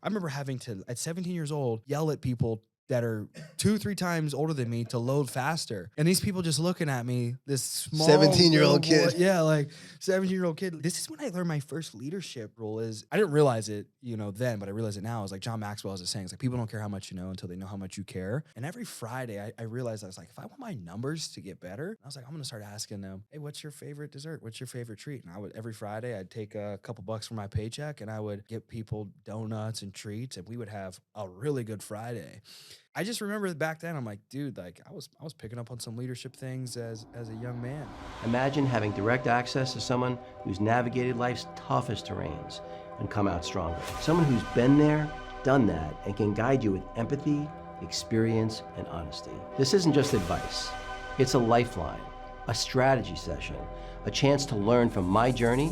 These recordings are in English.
I remember having to, at 17 years old, yell at people that are 2, 3 times older than me to load faster. And these people just looking at me, this small 17-year-old little boy- kid. Yeah, like 17-year-old kid. This is when I learned my first leadership role is, I didn't realize it, then, but I realize it now. Is like John Maxwell has a saying, it's like people don't care how much you know until they know how much you care. And every Friday I realized, I was like, if I want my numbers to get better, I was like, I'm gonna start asking them, hey, what's your favorite dessert? What's your favorite treat? And I would, every Friday, I'd take a couple bucks from my paycheck and I would get people donuts and treats, and we would have a really good Friday. I just remember back then, I'm like, dude, like I was picking up on some leadership things as a young man. Imagine having direct access to someone who's navigated life's toughest terrains and come out stronger. Someone who's been there, done that, and can guide you with empathy, experience, and honesty. This isn't just advice. It's a lifeline, a strategy session, a chance to learn from my journey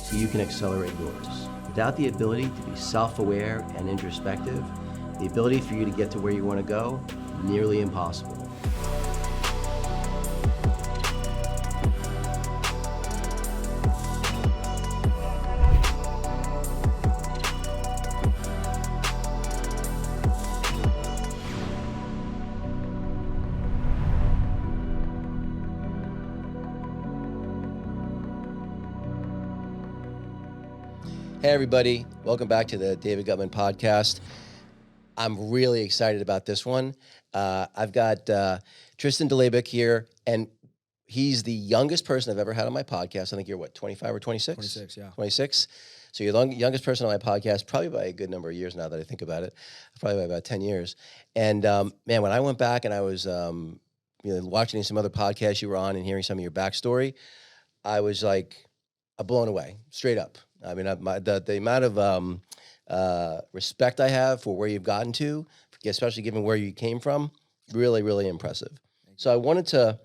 so you can accelerate yours. Without the ability to be self-aware and introspective, the ability for you to get to where you want to go, nearly impossible. Hey everybody, welcome back to the David Guttman podcast. I'm really excited about this one. I've got Tristan Dlabik here, and he's the youngest person I've ever had on my podcast. I think you're what, 25 or 26? 26, yeah. 26. So you're the youngest person on my podcast, probably by a good number of years now that I think about it, probably by about 10 years. And man, when I went back and I was watching some other podcasts you were on and hearing some of your backstory, I was like blown away, straight up. I mean, the amount of respect I have for where you've gotten to, especially given where you came from, really, really impressive. So I wanted to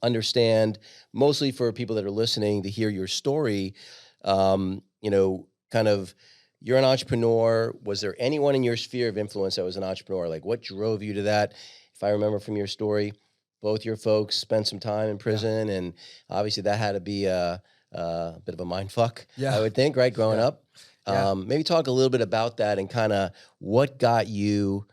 understand, mostly for people that are listening, to hear your story. Kind of, you're an entrepreneur. Was there anyone in your sphere of influence that was an entrepreneur? Like, what drove you to that? If I remember from your story, both your folks spent some time in prison, and obviously that had to be a bit of a mind fuck, I would think, right, growing up. Maybe talk a little bit about that and kind of what got you,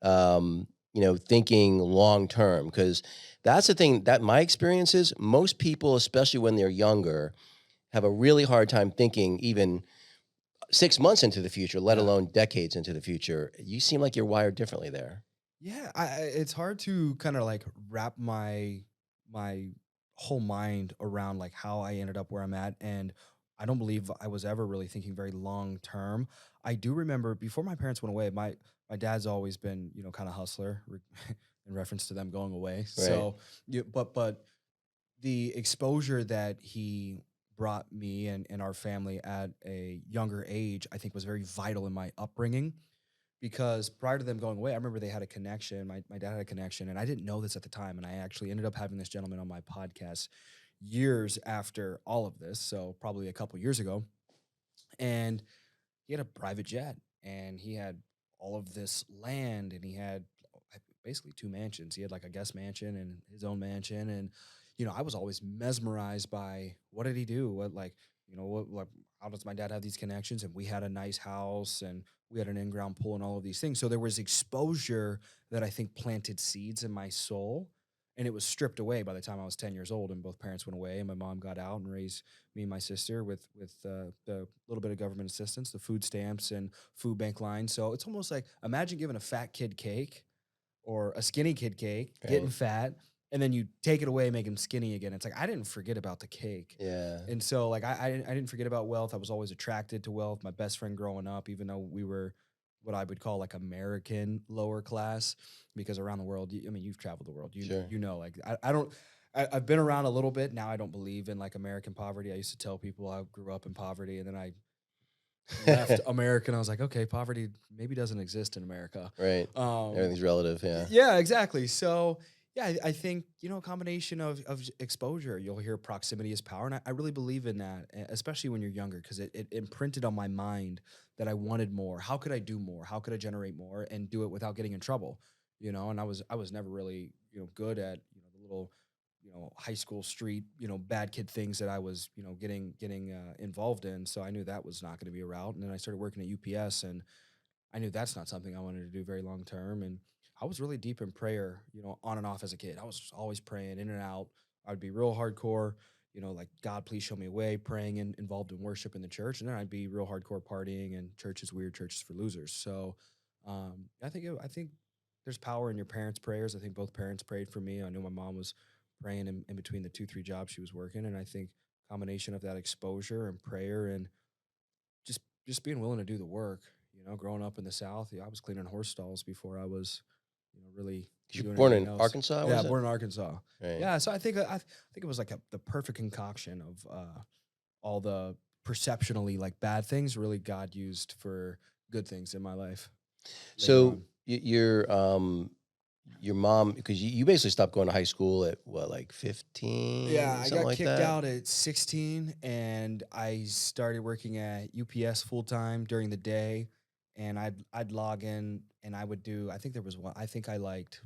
thinking long term, because that's the thing that my experience is. Most people, especially when they're younger, have a really hard time thinking even 6 months into the future, let alone decades into the future. You seem like you're wired differently there. Yeah, it's hard to kind of like wrap my whole mind around like how I ended up where I'm at, and I don't believe I was ever really thinking very long term. I do remember before my parents went away, my dad's always been kind of hustler in reference to them going away. Right. So, but the exposure that he brought me and our family at a younger age, I think was very vital in my upbringing. Because prior to them going away, I remember they had a connection. My dad had a connection, and I didn't know this at the time. And I actually ended up having this gentleman on my podcast years after all of this, so probably a couple years ago. And he had a private jet, and he had all of this land, and he had basically 2 mansions. He had like a guest mansion and his own mansion, and I was always mesmerized by what did he do? What how does my dad have these connections? And we had a nice house, and we had an in-ground pool and all of these things. So there was exposure that I think planted seeds in my soul, and it was stripped away by the time I was 10 years old and both parents went away and my mom got out and raised me and my sister with the little bit of government assistance, the food stamps and food bank lines. So it's almost like, imagine giving a fat kid cake or a skinny kid cake, getting fat, and then you take it away, make him skinny again. It's like, I didn't forget about the cake. Yeah. And so like, I didn't forget about wealth. I was always attracted to wealth. My best friend growing up, even though we were what I would call like American lower class, because around the world, you've traveled the world, Sure. like I've been around a little bit. Now I don't believe in like American poverty. I used to tell people I grew up in poverty, and then I left America, and I was like, okay, poverty maybe doesn't exist in America. Right. Everything's relative. Yeah. Yeah, exactly. So yeah, I think, a combination of exposure. You'll hear proximity is power, and I really believe in that, especially when you're younger, because it imprinted on my mind that I wanted more. How could I do more? How could I generate more and do it without getting in trouble? And I was never really good at the little high school street bad kid things that I was getting involved in. So I knew that was not going to be a route, and then I started working at UPS, and I knew that's not something I wanted to do very long term. And I was really deep in prayer, on and off as a kid. I was just always praying in and out. I'd be real hardcore, like, God, please show me a way, praying and involved in worship in the church. And then I'd be real hardcore partying and church is weird, church is for losers. So I think there's power in your parents' prayers. I think both parents prayed for me. I knew my mom was praying in between the 2-3 jobs she was working. And I think combination of that exposure and prayer and just being willing to do the work. Growing up in the South, I was cleaning horse stalls before I was, really You're doing born anything in else. Arkansas, Yeah, was it? born in Arkansas. Right. Yeah, so I think it was like the perfect concoction of all the perceptionally like bad things really God used for good things in my life. Later So on. your mom, because you basically stopped going to high school at what, like 15, Yeah, I something got like kicked that? out at 16, and I started working at UPS full time during the day. And I'd log in, and I would do. I think there was one. I think I liked.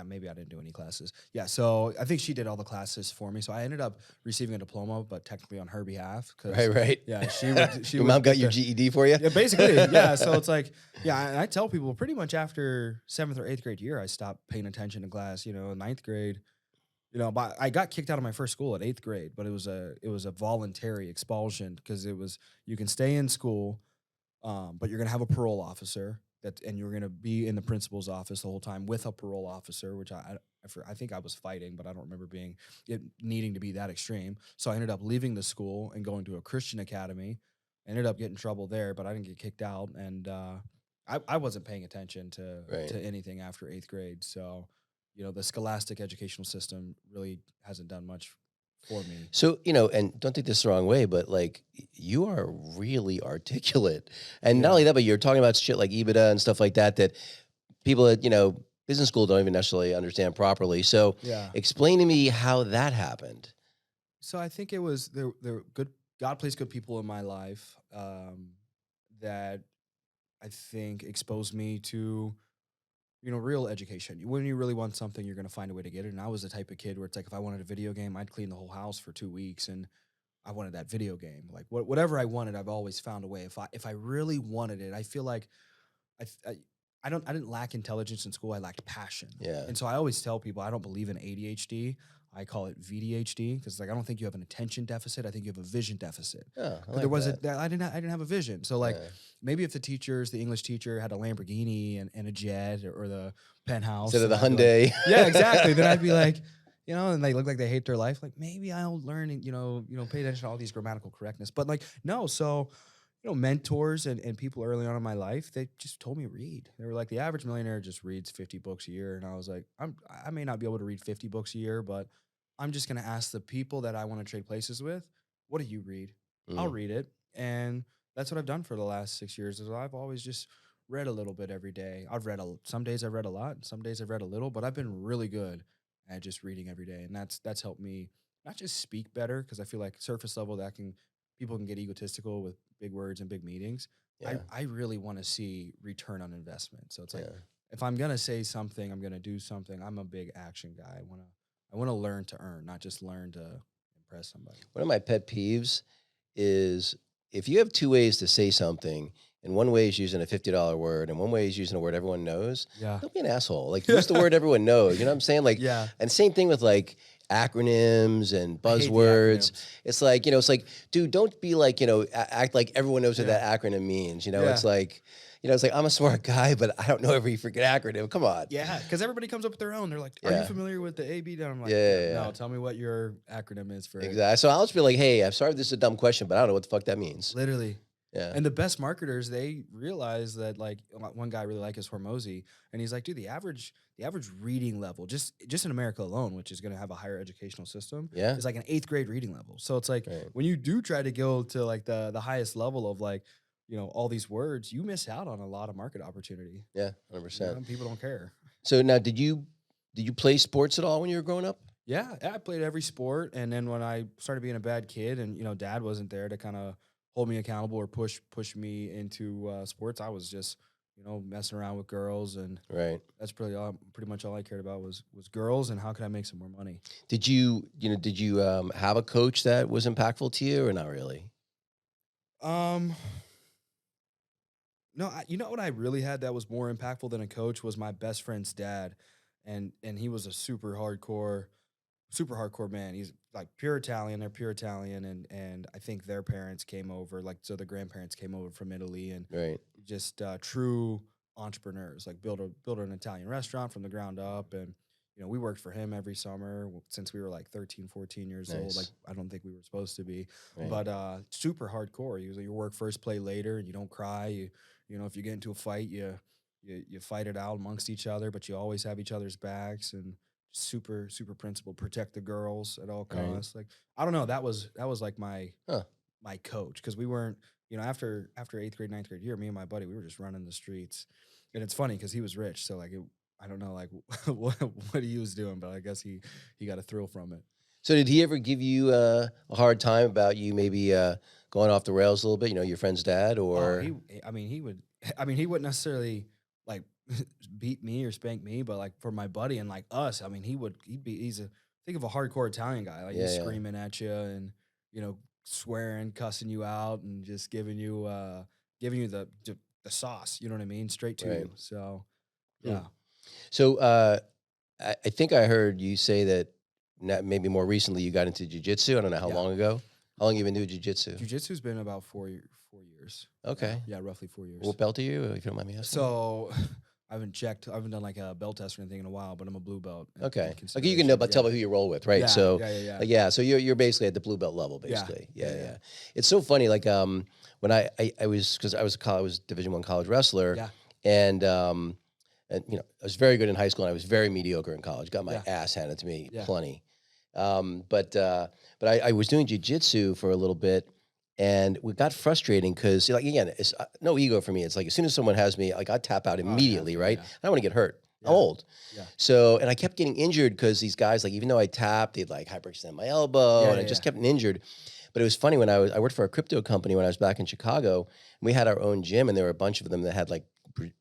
Maybe I didn't do any classes. Yeah, so I think she did all the classes for me. So I ended up receiving a diploma, but technically on her behalf. Right. Yeah, she would. She Your would mom got get your the- GED for you? Yeah, basically. Yeah. So it's like, yeah, and I tell people pretty much after 7th or 8th grade year, I stopped paying attention to class. 9th grade, but I got kicked out of my first school at 8th grade, but it was a voluntary expulsion because you can stay in school, but you're gonna have a parole officer and you're gonna be in the principal's office the whole time with a parole officer, which I think I was fighting, but I don't remember it needing to be that extreme. So I ended up leaving the school and going to a Christian academy. Ended up getting in trouble there, but I didn't get kicked out, and I wasn't paying attention Right. to anything after 8th grade. So, the scholastic educational system really hasn't done much for me. So, and don't take this the wrong way, but like you are really articulate. And not Yeah. only that, but you're talking about shit like EBITDA and stuff like that people at, business school don't even necessarily understand properly. So Yeah. explain to me how that happened. So I think it was there good. God placed good people in my life that I think exposed me to real education. When you really want something, you're going to find a way to get it. And I was the type of kid where it's like if I wanted a video game, I'd clean the whole house for 2 weeks, and I wanted that video game. Like whatever I wanted, I've always found a way. If I really wanted it, I feel like I didn't lack intelligence in school. I lacked passion. Yeah. And so I always tell people I don't believe in ADHD. I call it VDHD because I don't think you have an attention deficit. I think you have a vision deficit. Yeah. But I didn't have a vision. So Yeah. maybe if the English teacher had a Lamborghini and a jet or the penthouse Instead of the then I'd be like, Hyundai. yeah, exactly. Then I'd be like, and they look like they hate their life. Like maybe I'll learn and pay attention to all these grammatical correctness. But no. So mentors and people early on in my life, they just told me read. They were like, the average millionaire just reads 50 books a year, and I was like, I may not be able to read 50 books a year, but I'm just gonna ask the people that I want to trade places with, what do you read? I'll read it. And that's what I've done for the last 6 years is I've always just read a little bit every day. Some days I've read a lot, some days I've read a little, but I've been really good at just reading every day. And that's helped me not just speak better, because I feel like surface level people can get egotistical with big words and big meetings. Yeah. I really want to see return on investment. So it's like, Yeah. if I'm gonna say something, I'm gonna do something. I'm a big action guy. I want to learn to earn, not just learn to impress somebody. One of my pet peeves is if you have two ways to say something, and one way is using a $50 word, and one way is using a word everyone knows, Yeah. don't be an asshole. Like, use the word everyone knows. You know what I'm saying? Like, Yeah. and same thing with like acronyms and I hate the buzzwords. acronyms. It's like, dude, don't be like, act like everyone knows what that acronym means. Yeah. It's like, I'm a smart guy, but I don't know every freaking acronym. Come on. Yeah, because everybody comes up with their own. They're like, "Are Yeah. you familiar with the AB?" And I'm like, Yeah. "No, tell me what your acronym is for." Exactly. So I'll just be like, hey, I'm sorry if this is a dumb question, but I don't know what the fuck that means. Literally. Yeah. And the best marketers, they realize that, like, one guy I really like is Hormozy, and he's like, dude, the average reading level, just in America alone, which is going to have a higher educational system, Yeah. is like an 8th grade reading level. So it's like Right. when you do try to go to like the highest level of like, all these words, you miss out on a lot of market opportunity. Yeah, 100%. People don't care. So now, did you play sports at all when you were growing up? Yeah, I played every sport, and then when I started being a bad kid, and Dad wasn't there to kind of hold me accountable or push me into sports, I was just messing around with girls, and Right. that's pretty much all I cared about was girls and how could I make some more money. Did you have a coach that was impactful to you, or not really? No, you know what I really had that was more impactful than a coach was my best friend's dad, and he was a super hardcore man. He's like pure Italian. They're pure Italian, and I think their parents came over, like so their grandparents came over from Italy, and Right. just true entrepreneurs, like build an Italian restaurant from the ground up, and we worked for him every summer since we were like 13, 14 years old. Like Nice. I don't think we were supposed to be, Right. but super hardcore. He was like, you work first, play later, and you don't cry. If you get into a fight, you fight it out amongst each other, but you always have each other's backs, and super principled, protect the girls at all Right. costs. Like I don't know, that was like Huh. my coach, because we weren't, after eighth grade, ninth grade year, me and my buddy, we were just running the streets. And it's funny because he was rich, so like I don't know like what he was doing, but I guess he got a thrill from it. So did he ever give you a hard time about you maybe going off the rails a little bit? Your friend's dad, Oh, or he would, he wouldn't necessarily like beat me or spank me, but like for my buddy and like us, he's a, think of a hardcore Italian guy, like yeah, he's yeah, screaming at you and swearing, cussing you out, and just giving you the sauce. You know what I mean? Straight to right. you. So Hmm. yeah, So I think I heard you say that maybe more recently you got into jujitsu. I don't know how Yeah. long ago. How long you been doing jujitsu? Jiu-Jitsu's been about 4 years. Okay. Yeah, roughly 4 years. What belt are you, if you don't mind me asking? So I haven't checked. I haven't done like a belt test or anything in a while, but I'm a blue belt. in Okay. Okay, you can consideration. know, but tell Yeah. me who you roll with, right? Yeah, So, yeah. yeah. So you're basically at the blue belt level, Yeah, basically. yeah, Yeah, yeah. yeah. It's so funny. Like when I was, because I was Division I college wrestler, Yeah. and I was very good in high school, and I was very mediocre in college. Got my Yeah. ass handed to me Yeah. plenty. But I was doing jujitsu for a little bit, and it got frustrating because, like, again, it's no ego for me. It's like as soon as someone has me, like I tap out Oh, immediately, yeah, right? yeah. I don't want to get hurt. Yeah. I'm old. Yeah. So, and I kept getting injured because these guys, like, even though I tapped, they'd like hyperextend my elbow, Yeah, and I yeah, just yeah. kept getting injured. But it was funny when I worked for a crypto company when I was back in Chicago, and we had our own gym, and there were a bunch of them that had like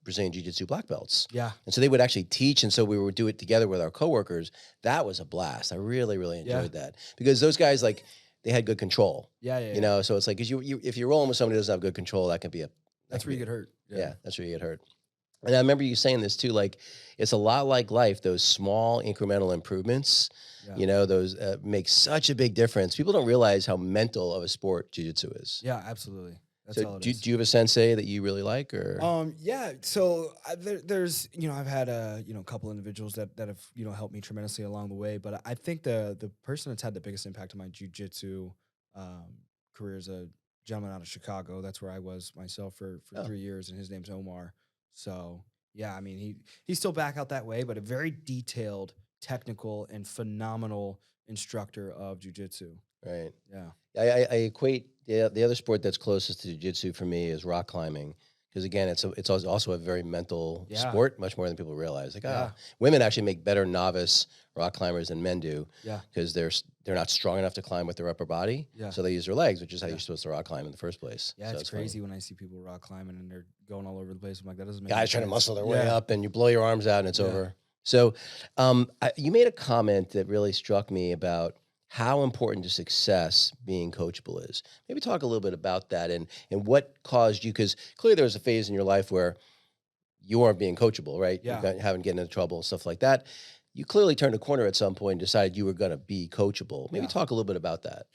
Brazilian Jiu-Jitsu black belts. Yeah. And so they would actually teach, and so we would do it together with our coworkers. That was a blast. I really, really enjoyed that because those guys, like, they had good control. Yeah. So it's like, because if you're rolling with somebody who doesn't have good control, that can be That's where you get hurt. Yeah, that's where you get hurt. And I remember you saying this too, like it's a lot like life. Those small incremental improvements, Yeah. those make such a big difference. People don't realize how mental of a sport jiu-jitsu is. Yeah, absolutely. That's So all it do is. you have a sensei that you really like, or? Yeah. So there's, I've had a couple individuals that have helped me tremendously along the way, but I think the person that's had the biggest impact on my jujitsu career is a gentleman out of Chicago. That's where I was myself for Oh. 3 years, and his name's Omar. So yeah, I mean he's still back out that way, but a very detailed, technical, and phenomenal instructor of jujitsu. Right. Yeah. I equate the other sport that's closest to jiu-jitsu for me is rock climbing. Because again, it's also a very mental Yeah. sport, much more than people realize. Like, Yeah. women actually make better novice rock climbers than men do. Yeah. Because they're not strong enough to climb with their upper body. Yeah. So they use their legs, which is how Yeah. you're supposed to rock climb in the first place. Yeah, So it's funny. crazy when I see people rock climbing and they're going all over the place. I'm like, that doesn't make Guys any trying to sense. muscle their way Yeah. up, and you blow your arms out, and it's Yeah. over. So, you made a comment that really struck me about how important to success being coachable is. Maybe talk a little bit about that and what caused you, because clearly there was a phase in your life where you weren't being coachable, right? Yeah. You haven't getting into trouble, stuff like that. You clearly turned a corner at some point and decided you were going to be coachable. Maybe Yeah. talk a little bit about that.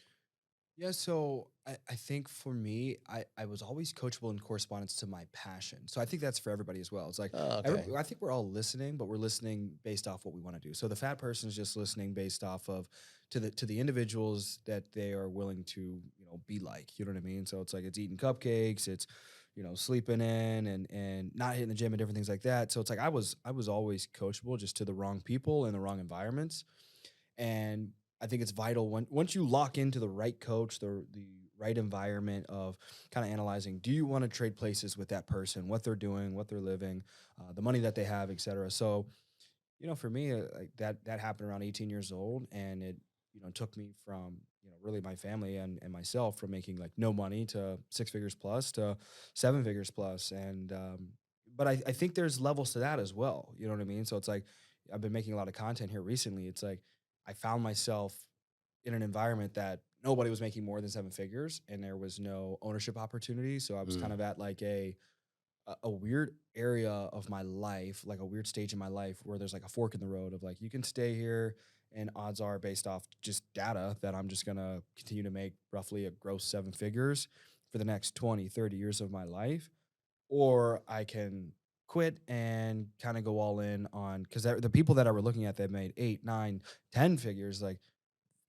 Yeah, so I think for me, I was always coachable in correspondence to my passion. So I think that's for everybody as well. It's like, Oh, okay. I think we're all listening, but we're listening based off what we want to do. So the fat person is just listening based off of to the individuals that they are willing to, be like, you know what I mean? So it's like, it's eating cupcakes, it's, sleeping in and not hitting the gym and different things like that. So it's like, I was always coachable, just to the wrong people in the wrong environments. And I think it's vital once you lock into the right coach, the right environment of kind of analyzing, do you want to trade places with that person, what they're doing, what they're living, the money that they have, et cetera. So, for me, like that happened around 18 years old, and it, took me from, really my family and myself from making like no money to 6 figures plus to 7 figures plus. And, but I think there's levels to that as well. You know what I mean? So it's like, I've been making a lot of content here recently. It's like, I found myself in an environment that nobody was making more than 7 figures, and there was no ownership opportunity. So I was kind of at like a weird area of my life, like a weird stage in my life where there's like a fork in the road of like, you can stay here and odds are based off just data that I'm just going to continue to make roughly a gross 7 figures for the next 20, 30 years of my life. Or I can quit and kind of go all in on, because the people that I were looking at that made 8, 9, 10 figures, like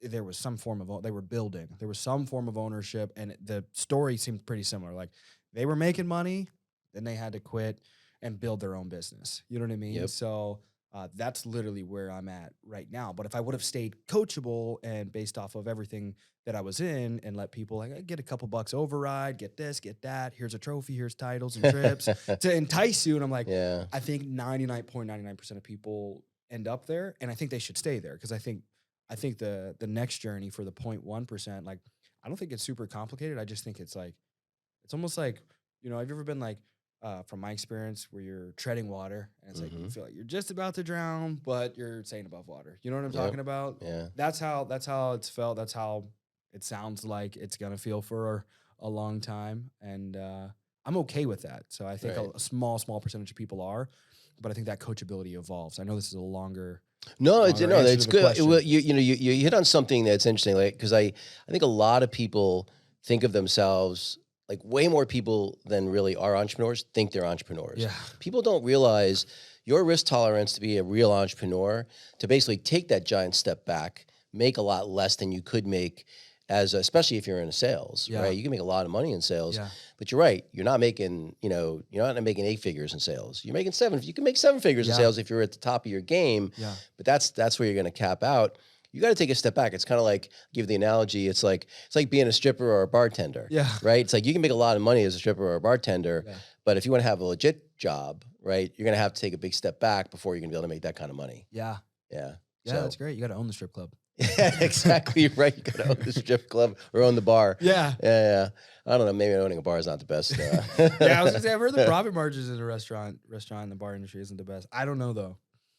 there was some form of, they were building, there was some form of ownership, and the story seemed pretty similar. Like they were making money, then they had to quit and build their own business. You know what I mean? Yep. So that's literally where I'm at right now. But if I would have stayed coachable and based off of everything that I was in and let people like get a couple bucks override, get this, get that, here's a trophy, here's titles and trips to entice you. And I'm like, Yeah. I think 99.99% of people end up there, and I think they should stay there because I think the next journey for the 0.1%, like I don't think it's super complicated. I just think it's like it's almost like, have you ever been like from my experience where you're treading water and it's like you feel like you're just about to drown, but you're staying above water. You know what I'm Yep. talking about? Yeah. That's how it's felt. That's how it sounds like it's gonna feel for a long time. And I'm okay with that. So I think Right. a small percentage of people are, but I think that coachability evolves. I know this is a longer No, answer it's to the good. question. You hit on something that's interesting, like because I think a lot of people think of themselves like way more people than really are entrepreneurs think they're entrepreneurs. Yeah. People don't realize your risk tolerance to be a real entrepreneur, to basically take that giant step back, make a lot less than you could make especially if you're in sales, Yeah. right? You can make a lot of money in sales, Yeah. but you're right. You're not making, you're not making 8 figures in sales. You're making 7. You can make 7 figures in Yeah. sales if you're at the top of your game. Yeah. But that's where you're going to cap out. You got to take a step back. It's kind of like, give the analogy. It's like being a stripper or a bartender. Yeah. Right. It's like you can make a lot of money as a stripper or a bartender, Yeah. but if you want to have a legit job, right, you're going to have to take a big step back before you're going to be able to make that kind of money. Yeah. Yeah. Yeah. So- That's great. You got to own the strip club. Yeah, exactly right. You got to own the strip club or own the bar. Yeah. Yeah. I don't know. Maybe owning a bar is not the best. Yeah. I was gonna say I've heard the profit margins in the restaurant and the bar industry isn't the best. I don't know though.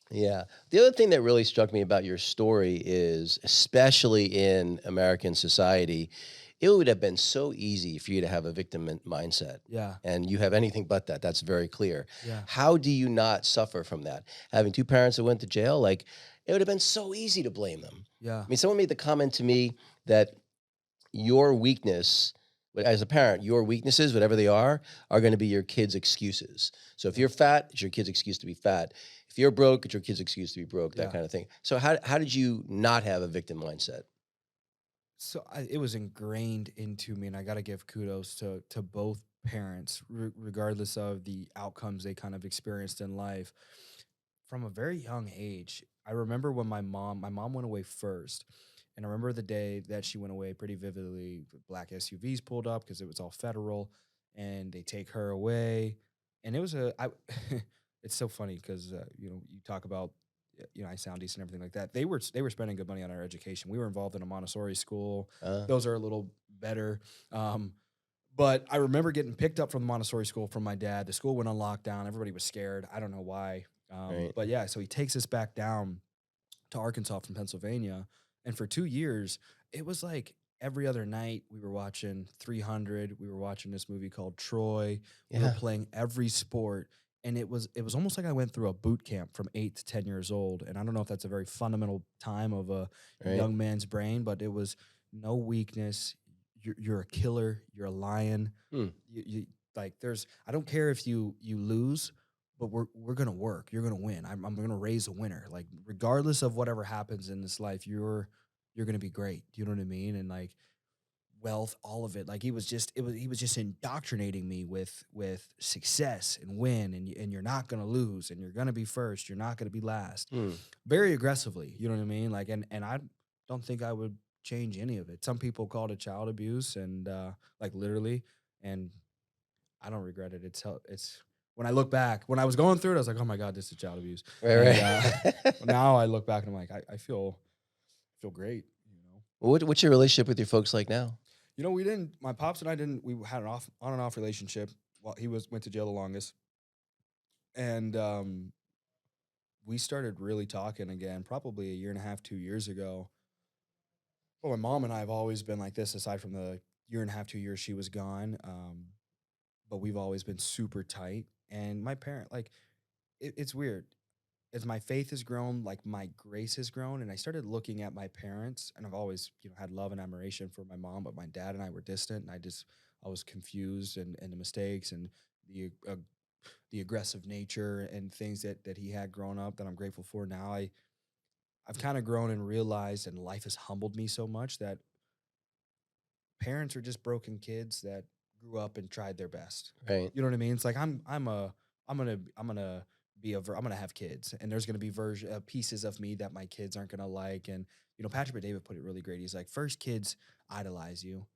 Yeah. The other thing that really struck me about your story is, especially in American society, it would have been so easy for you to have a victim mindset. Yeah. And you have anything but that. That's very clear. Yeah. How do you not suffer from that? Having 2 parents that went to jail, like it would have been so easy to blame them. Yeah. I mean, someone made the comment to me that your weakness, as a parent, your weaknesses, whatever they are going to be your kids' excuses. So if you're fat, it's your kid's excuse to be fat. If you're broke, it's your kid's excuse to be broke, that Yeah. kind of thing. So how did you not have a victim mindset? So it was ingrained into me, and I got to give kudos to both parents, regardless of the outcomes they kind of experienced in life. From a very young age, I remember when my mom went away first, and I remember the day that she went away pretty vividly. Black SUVs pulled up because it was all federal, and they take her away, and it was it's so funny because you talk about I sound decent and everything like that. They were spending good money on our education. We were involved in a Montessori school. Those are a little better. But I remember getting picked up from the Montessori school from my dad. The school went on lockdown. Everybody was scared. I don't know why. Right. But yeah, so he takes us back down to Arkansas from Pennsylvania. And for 2 years, it was like every other night we were watching 300. We were watching this movie called Troy. We were Yeah. playing every sport. And it was almost like I went through a boot camp from 8 to 10 years old. And I don't know if that's a very fundamental time of a Right. young man's brain, but it was no weakness. You're a killer. You're a lion. Hmm. You like I don't care if you lose, but we're gonna work. You're gonna win. I'm gonna raise a winner. Like regardless of whatever happens in this life, you're gonna be great. Do you know what I mean? And like wealth, all of it. Like he was just indoctrinating me with success and win, and you're not gonna lose, and you're gonna be first. You're not gonna be last. Hmm. Very aggressively. You know what I mean? Like and I don't think I would change any of it. Some people call it child abuse, and like literally, and I don't regret it. It's when I look back, when I was going through it, I was like, oh my God, this is child abuse. Right, And, right. now I look back and I'm like, I feel great. What's your relationship with your folks like now? My pops and I we had an on and off relationship while he went to jail the longest. And we started really talking again, probably a year and a half, 2 years ago. Well, my mom and I have always been like this, aside from the year and a half, 2 years she was gone. But we've always been super tight. And my parent, like, it's weird. As my faith has grown, like my grace has grown, and I started looking at my parents, and I've always, had love and admiration for my mom, but my dad and I were distant, and I was confused, and the mistakes and the aggressive nature and things that he had grown up that I'm grateful for now. I've kind of grown and realized, and life has humbled me so much that parents are just broken kids that grew up and tried their best. Right. You know what I mean? It's like I'm gonna I'm gonna have kids, and there's gonna be pieces of me that my kids aren't gonna like. And Patrick but David put it really great. He's like, first kids idolize you,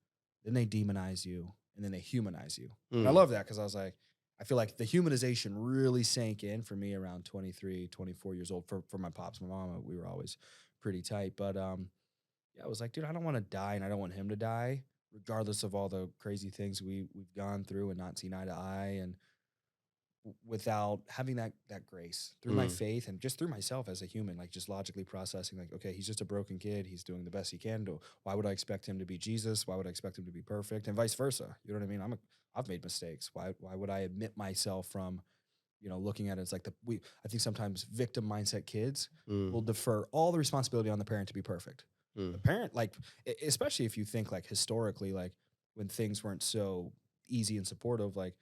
then they demonize you, and then they humanize you. And I love that because I feel like the humanization really sank in for me around 23, 24 years old. For my pops, my mom, we were always pretty tight. But yeah, I was like, dude, I don't want to die, and I don't want him to die, regardless of all the crazy things we've gone through and not seen eye to eye, and without having that grace through my faith and just through myself as a human, like just logically processing, like, okay, he's just a broken kid. He's doing the best he can do. Why would I expect him to be Jesus? Why would I expect him to be perfect? And vice versa. You know what I mean? I've made mistakes. Why would I admit myself from, looking at it? It's like I think sometimes victim mindset kids will defer all the responsibility on the parent to be perfect. The parent, like, especially if you think like historically, like when things weren't so easy and supportive, like,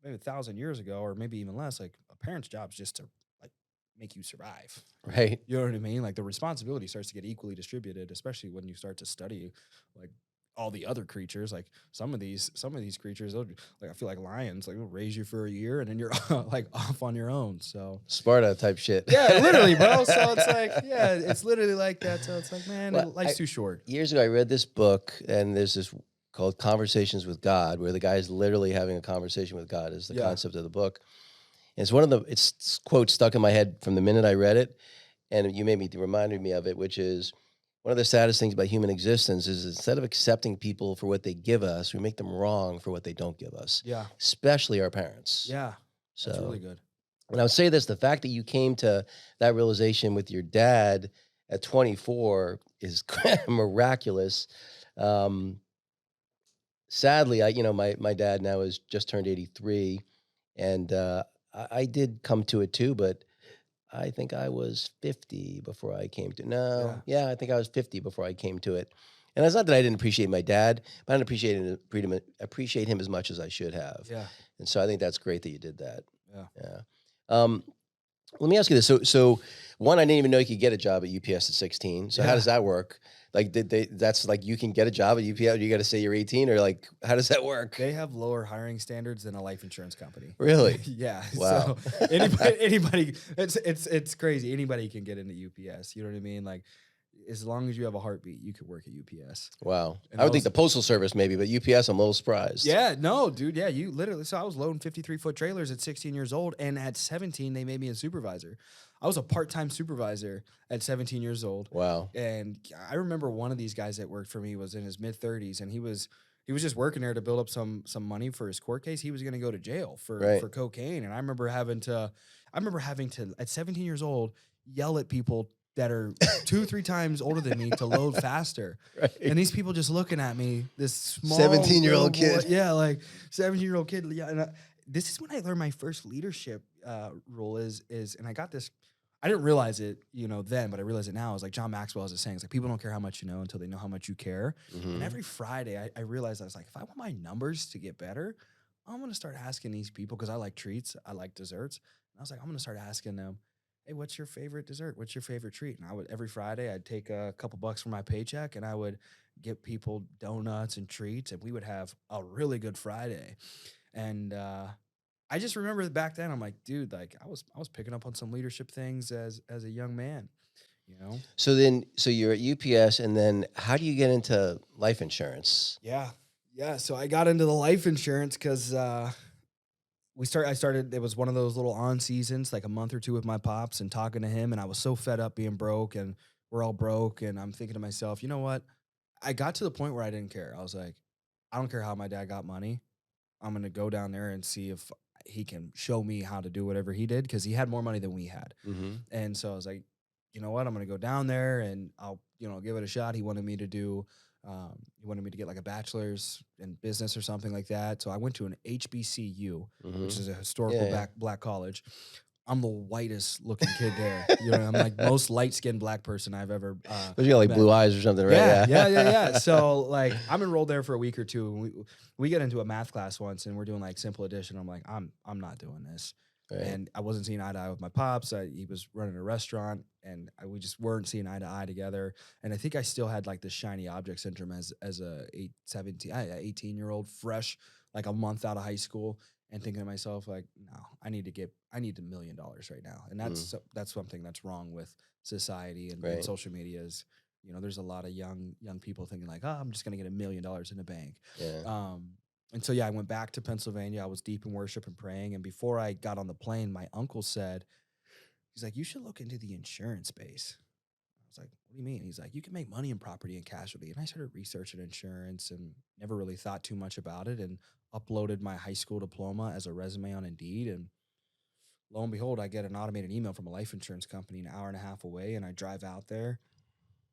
maybe 1,000 years ago, or maybe even less, like a parent's job is just to like make you survive. Right. You know what I mean? Like the responsibility starts to get equally distributed, especially when you start to study like all the other creatures. Like some of these creatures, like I feel like lions, like they'll raise you for a year and then you're like off on your own. So Sparta type shit. yeah, literally, bro. So it's like, yeah, it's literally like that. So it's like, man, Well, life's too short. Years ago, I read this book, and there's this called Conversations with God, where the guy is literally having a conversation with God is the concept of the book. And it's quote stuck in my head from the minute I read it. And you reminded me of it, which is one of the saddest things about human existence is instead of accepting people for what they give us, we make them wrong for what they don't give us. Yeah. Especially our parents. Yeah. So That's really good. And I would say this, the fact that you came to that realization with your dad at 24 is miraculous. Sadly, my dad now has just turned 83, and I did come to it too, but I think I was 50 before I came to I think I was 50 before I came to it. And it's not that I didn't appreciate my dad, but I didn't appreciate him as much as I should have. Yeah. And so I think that's great that you did that. Yeah. Let me ask you this. So one, I didn't even know you could get a job at UPS at 16. So how does that work? Like, that's like you can get a job at UPS, or you got to say you're 18, or like, how does that work? They have lower hiring standards than a life insurance company. Really? Yeah. Wow. So anybody, it's crazy. Anybody can get into UPS. You know what I mean? Like, as long as you have a heartbeat, you could work at UPS. Wow. I would think the Postal Service maybe, but UPS, I'm a little surprised. Yeah, no, dude. Yeah, you literally. So I was loading 53-foot trailers at 16 years old, and at 17, they made me a supervisor. I was a part-time supervisor at 17 years old. Wow. And I remember one of these guys that worked for me was in his mid-30s, and he was just working there to build up some money for his court case. He was going to go to jail for cocaine, and I remember having to at 17 years old yell at people that are 2-3 times older than me to load faster. Right. And these people just looking at me, this small 17-year-old kid. Yeah, like 17-year-old kid. Yeah, and this is when I learned my first leadership rule is, and I got this. I didn't realize it, then, but I realize it now. It's like John Maxwell has a saying. It's like people don't care how much you know until they know how much you care. Mm-hmm. And every Friday, I realized I was like, if I want my numbers to get better, I'm going to start asking these people, because I like treats, I like desserts. And I was like, I'm going to start asking them, hey, what's your favorite dessert? What's your favorite treat? And every Friday, I'd take a couple bucks from my paycheck, and I would get people donuts and treats, and we would have a really good Friday. And I just remember that back then, I'm like, dude, like I was picking up on some leadership things as a young man, So you're at UPS, and then how do you get into life insurance? Yeah. So I got into the life insurance because I started, it was one of those little on seasons, like a month or two with my pops and talking to him. And I was so fed up being broke, and we're all broke. And I'm thinking to myself, you know what? I got to the point where I didn't care. I was like, I don't care how my dad got money. I'm going to go down there and see if he can show me how to do whatever he did, because he had more money than we had. Mm-hmm. And so I was like, you know what? I'm going to go down there and I'll, give it a shot. He wanted me to do He wanted me to get like a bachelor's in business or something like that. So I went to an HBCU, which is a historical black college. I'm the whitest looking kid there. You know, I'm like most light skinned black person I've ever. But you got like met. blue eyes or something, right? Yeah. So like I'm enrolled there for a week or two. And we get into a math class once, and we're doing like simple addition. I'm like, I'm not doing this. Right. And I wasn't seeing eye to eye with my pops. He was running a restaurant, and we just weren't seeing eye to eye together. And I think I still had like the shiny object syndrome as a 18-year-old, fresh, like a month out of high school, and thinking to myself like, no, I need $1 million right now. And that's something that's wrong with society and social media is, you know, there's a lot of young people thinking like, oh, I'm just gonna get $1 million in the bank. Yeah. And so, yeah, I went back to Pennsylvania. I was deep in worship and praying. And before I got on the plane, my uncle said, he's like, you should look into the insurance space. I was like, what do you mean? He's like, you can make money in property and casualty. And I started researching insurance and never really thought too much about it, and uploaded my high school diploma as a resume on Indeed. And lo and behold, I get an automated email from a life insurance company an hour and a half away. And I drive out there.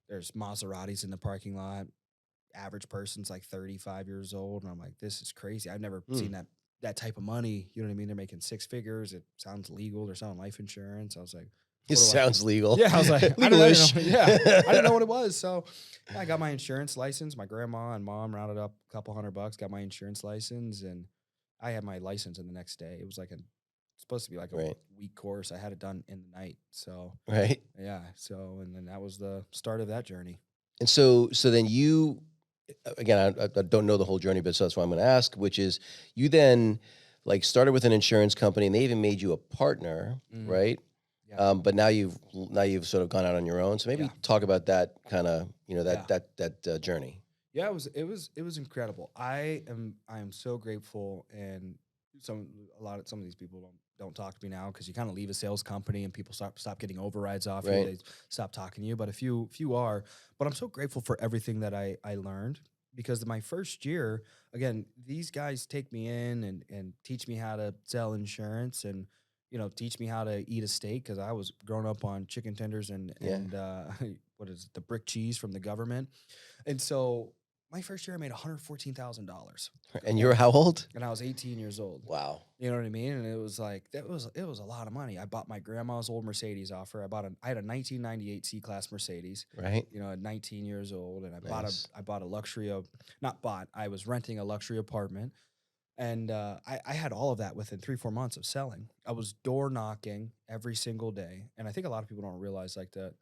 There's Maseratis in the parking lot. Average person's like 35 years old. And I'm like, this is crazy. I've never seen that type of money. You know what I mean? They're making 6 figures. It sounds legal. They're selling life insurance. I was like, it sounds legal. Yeah. I was like, legalish. I didn't know what it was. So I got my insurance license. My grandma and mom rounded up a couple $100, got my insurance license. And I had my license in the next day. It was like supposed to be like a week course. I had it done in the night. So, yeah. So, and then that was the start of that journey. And so then you, again, I don't know the whole journey, but so that's why I'm going to ask, which is you then like started with an insurance company and they even made you a partner, right? Yeah. But now you've sort of gone out on your own. So maybe talk about that kind of, you know, that journey. Yeah, it was incredible. I am so grateful, and some of these people don't talk to me now because you kind of leave a sales company and people stop getting overrides off you. They stop talking to you, but a few are. But I'm so grateful for everything that I learned, because my first year, again, these guys take me in and teach me how to sell insurance and, you know, teach me how to eat a steak, because I was growing up on chicken tenders and what is it, the brick cheese from the government. And so my first year I made $114,000. And you were how old? And I was 18 years old. Wow. You know what I mean? And it was like, it was a lot of money. I bought my grandma's old Mercedes off her. I had a 1998 C-Class Mercedes. Right. You know, at 19 years old. And I was renting a luxury apartment. And I had all of that within 3-4 months of selling. I was door knocking every single day. And I think a lot of people don't realize like the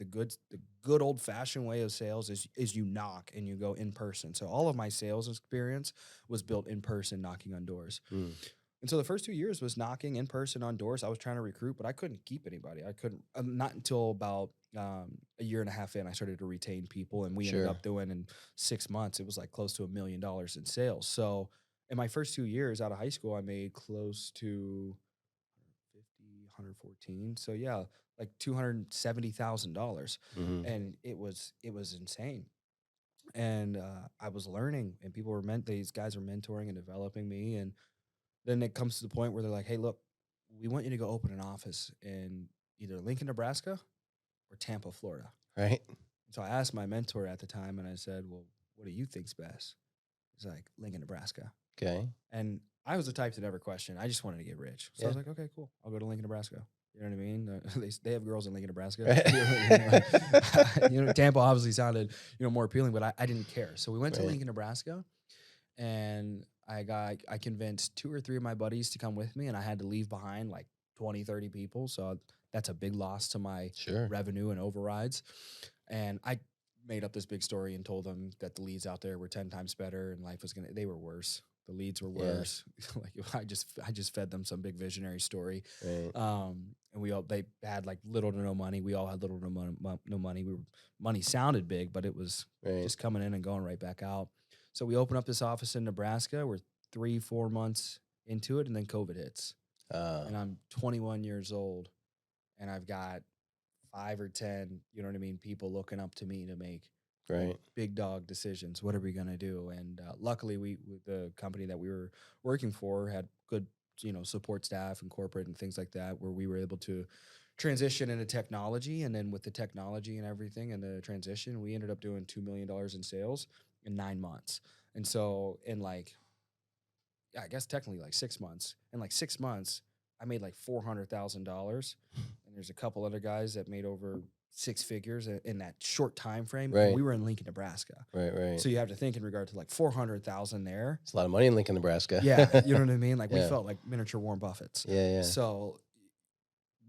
good old fashioned way of sales is you knock and you go in person. So all of my sales experience was built in person, knocking on doors. And so the first 2 years was knocking in person on doors. I was trying to recruit, but I couldn't keep anybody. I couldn't, not until about a year and a half in, I started to retain people, and we ended up doing in 6 months, it was like close to $1 million in sales. So in my first 2 years out of high school, I made close to 114. So yeah, like $270,000. And it was insane. And I was learning, and these guys were mentoring and developing me. And then it comes to the point where they're like, hey, look, we want you to go open an office in either Lincoln, Nebraska or Tampa, Florida. Right. So I asked my mentor at the time, and I said, well, what do you think's best? He's like, Lincoln, Nebraska. Okay. And I was the type to never question. I just wanted to get rich. So I was like, okay, cool. I'll go to Lincoln, Nebraska. You know what I mean? They have girls in Lincoln, Nebraska. You know, Tampa obviously sounded, you know, more appealing, but I didn't care. So we went to Lincoln, Nebraska, and I convinced 2 or 3 of my buddies to come with me, and I had to leave behind like 20, 30 people. So that's a big loss to my revenue and overrides. And I made up this big story and told them that the leads out there were 10 times better and they were worse. The leads were worse. Like I just fed them some big visionary story. Right. And they had like little to no money. We all had little to no money. Money sounded big, but it was just coming in and going right back out. So we opened up this office in Nebraska. We're 3-4 months into it, and then COVID hits. And I'm 21 years old, and I've got 5 or 10, you know what I mean, people looking up to me to make big dog decisions. What are we going to do? And luckily, the company that we were working for had good, you know, support staff and corporate and things like that, where we were able to transition into technology. And then with the technology and everything and the transition, we ended up doing $2 million in sales in 9 months. And so in like, yeah, I guess technically like 6 months. In like 6 months, I made like $400,000. And there's a couple other guys that made over 6 figures in that short time frame. Right. And we were in Lincoln, Nebraska. Right. So you have to think in regard to like 400,000 there. It's a lot of money in Lincoln, Nebraska. Yeah, you know what I mean? Like we Yeah. felt like miniature Warren Buffetts. Yeah. So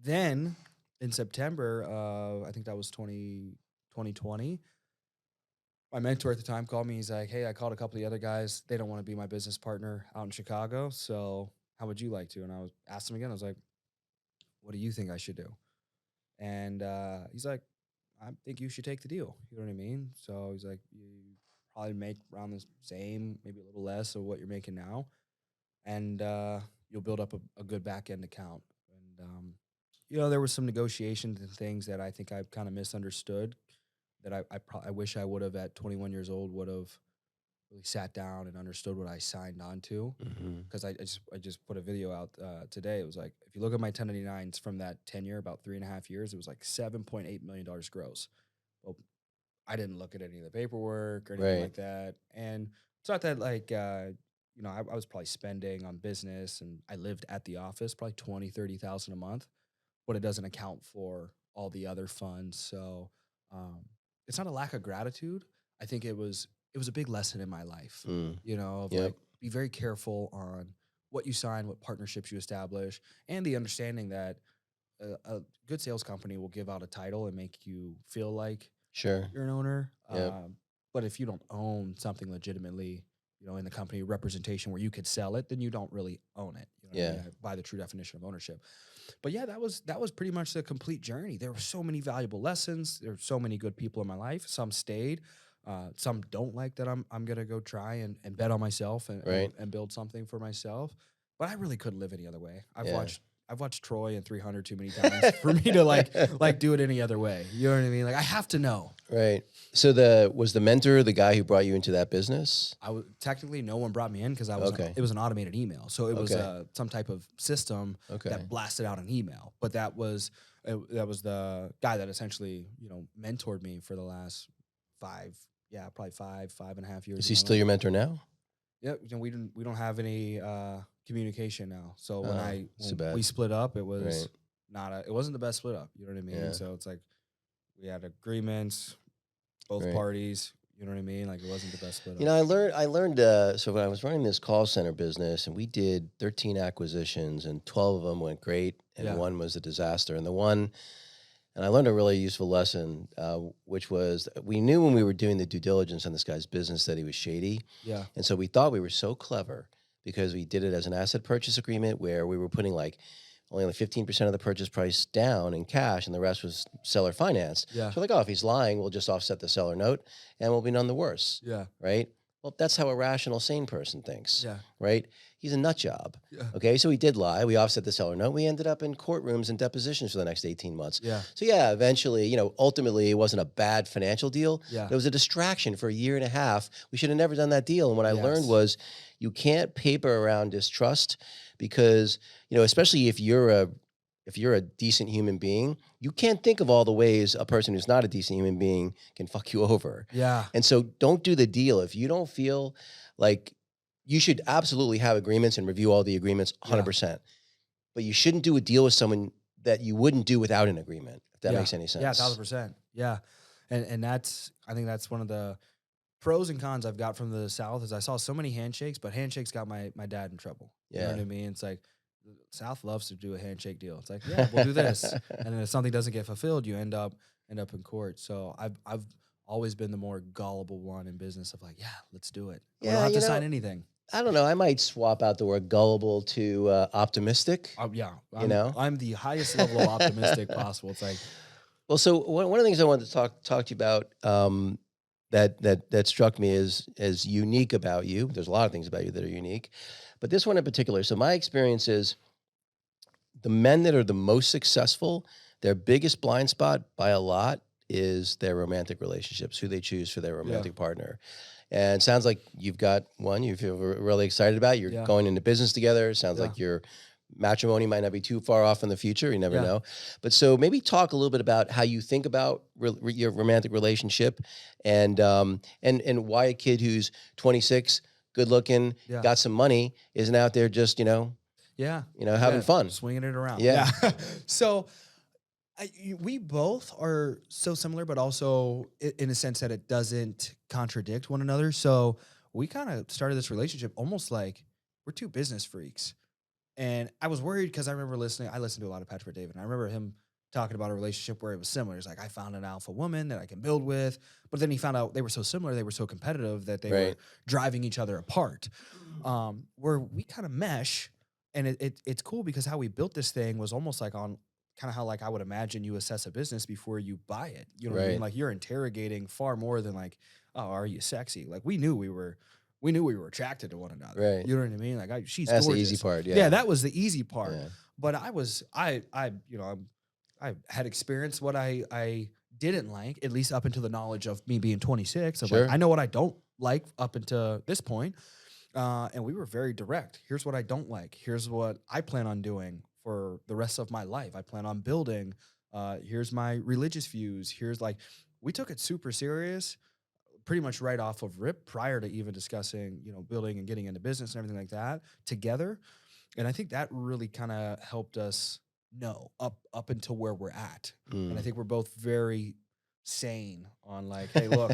then in September, I think that was 2020, my mentor at the time called me. He's like, hey, I called a couple of the other guys. They don't want to be my business partner out in Chicago. So how would you like to? And I asked him again. I was like, what do you think I should do? And he's like, I think you should take the deal. You know what I mean? So he's like, you probably make around the same, maybe a little less of what you're making now. And you'll build up a good back end account. And, you know, there were some negotiations and things that I think I kind of misunderstood that I wish I would have at 21 years old would have really sat down and understood what I signed on to. Because I just put a video out today. It was like, if you look at my 1099s from that tenure, about 3.5 years, it was like $7.8 million gross. Well, I didn't look at any of the paperwork or anything like that. And it's not that like, you know, I was probably spending on business and I lived at the office, probably 20, 30,000 a month, but it doesn't account for all the other funds. So it's not a lack of gratitude. I think it was a big lesson in my life, you know, of like, be very careful on what you sign, what partnerships you establish, and the understanding that a good sales company will give out a title and make you feel like you're an owner. But if you don't own something legitimately, you know, in the company representation where you could sell it, then you don't really own it. You know what I mean? By the true definition of ownership. But yeah, that was pretty much the complete journey. There were so many valuable lessons. There were so many good people in my life. Some stayed. Some don't like that I'm gonna go try and bet on myself and build something for myself. But I really couldn't live any other way. I've watched Troy and 300 too many times for me to like do it any other way. You know what I mean? Like I have to know. Right. So was the mentor the guy who brought you into that business? Technically no one brought me in because it was an automated email. So it was some type of system that blasted out an email. But that was the guy that essentially, you know, mentored me for the last probably 5.5 years. Is he still your mentor now? Yeah, we don't have any communication now. So when we split up, it was it wasn't the best split up. You know what I mean? Yeah. So it's like we had agreements, both parties. You know what I mean? Like it wasn't the best split up. You know, I learned. So when I was running this call center business, and we did 13 acquisitions, and 12 of them went great, and one was a disaster. And I learned a really useful lesson, which was we knew when we were doing the due diligence on this guy's business that he was shady. Yeah. And so we thought we were so clever because we did it as an asset purchase agreement where we were putting only 15% of the purchase price down in cash and the rest was seller financed. Yeah. So if he's lying, we'll just offset the seller note and we'll be none the worse. Yeah. Right? Well, that's how a rational, sane person thinks. Yeah. Right? He's a nut job. Yeah. Okay, so he did lie. We offset the seller note. We ended up in courtrooms and depositions for the next 18 months. Yeah. So eventually, you know, ultimately it wasn't a bad financial deal. Yeah. It was a distraction for a year and a half. We should have never done that deal. And what I learned was you can't paper around distrust because, you know, especially if you're a decent human being, you can't think of all the ways a person who's not a decent human being can fuck you over. Yeah. And so don't do the deal if you don't feel like you should absolutely have agreements and review all the agreements 100%. But you shouldn't do a deal with someone that you wouldn't do without an agreement, if that makes any sense. Yeah, 1,000%. Yeah. And I think that's one of the pros and cons I've got from the South is I saw so many handshakes, but handshakes got my dad in trouble. You know what I mean? It's like the South loves to do a handshake deal. It's like, yeah, we'll do this. And then if something doesn't get fulfilled, you end up in court. So I've always been the more gullible one in business of like, yeah, let's do it. We don't have to sign anything. I don't know. I might swap out the word gullible to optimistic. I'm the highest level of optimistic possible. It's like, well, so one of the things I wanted to talk to you about that struck me as unique about you. There's a lot of things about you that are unique, but this one in particular. So my experience is the men that are the most successful, their biggest blind spot by a lot is their romantic relationships, who they choose for their romantic partner. And it sounds like you've got one you feel really excited about. You're going into business together. It sounds like you're matrimony might not be too far off in the future. You never Yeah. know. But so maybe talk a little bit about how you think about your romantic relationship, and why a kid who's 26, good looking, Yeah. got some money, isn't out there just Yeah. having fun. Swinging it around. Yeah. So we both are so similar, but also in a sense that it doesn't contradict one another. So we kind of started this relationship almost like we're two business freaks. And I was worried because I remember I listened to a lot of Patrick David, and I remember him talking about a relationship where it was similar. He's like, I found an alpha woman that I can build with. But then he found out they were so similar, they were so competitive that they were Right. driving each other apart. Where we kind of mesh, and it's cool because how we built this thing was almost like on kind of how like I would imagine you assess a business before you buy it. You know what I mean? Right. Like you're interrogating far more than like, oh, are you sexy? Like we knew we were attracted to one another. Right. You know what I mean? Like she's That's gorgeous. the easy part. Yeah. Yeah, that was the easy part. Yeah. But I had experienced what I didn't like, at least up until the knowledge of me being 26. Of Sure. like, I know what I don't like up until this point. And we were very direct. Here's what I don't like. Here's what I plan on doing for the rest of my life. I plan on building. Here's my religious views. Here's like, we took it super serious pretty much right off of rip prior to even discussing, building and getting into business and everything like that together. And I think that really kind of helped us know up until where we're at. And I think we're both very sane on like, hey, look,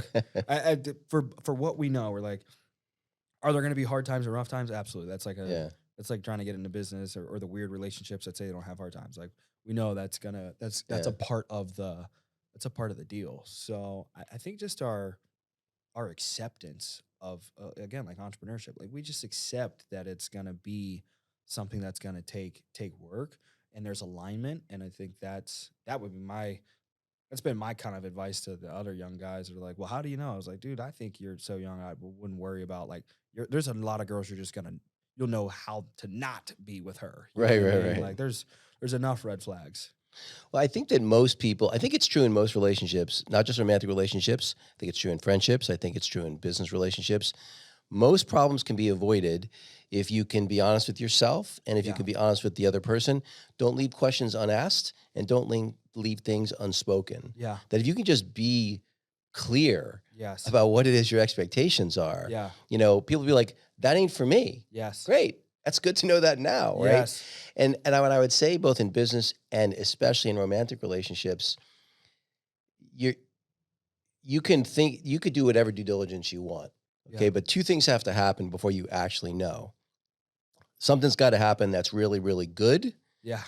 for what we know, we're like, are there going to be hard times and rough times? Absolutely. That's like that's like trying to get into business or the weird relationships that say they don't have hard times. Like we know that's a part of the deal. So I think just our acceptance of again, like entrepreneurship, like we just accept that it's going to be something that's going to take work, and there's alignment. And I think that's been my kind of advice to the other young guys that are like, well, how do you know? I was like, dude, I think you're so young. I wouldn't worry about like, there's a lot of girls you'll know how to not be with her. You know Right, what I right, mean? right. Like there's enough red flags. Well, I think that most people, I think it's true in most relationships, not just romantic relationships. I think it's true in friendships. I think it's true in business relationships. Most problems can be avoided if you can be honest with yourself and if you Yeah. can be honest with the other person. Don't leave questions unasked and don't leave things unspoken. Yeah. That if you can just be clear Yes. about what it is your expectations are, Yeah. people be like, that ain't for me. Yes. Great. That's good to know that now, right? Yes. And what I would say, both in business and especially in romantic relationships, you could do whatever due diligence you want, okay? Yeah. But two things have to happen before you actually know. Something's got to happen that's really, really good, Yeah.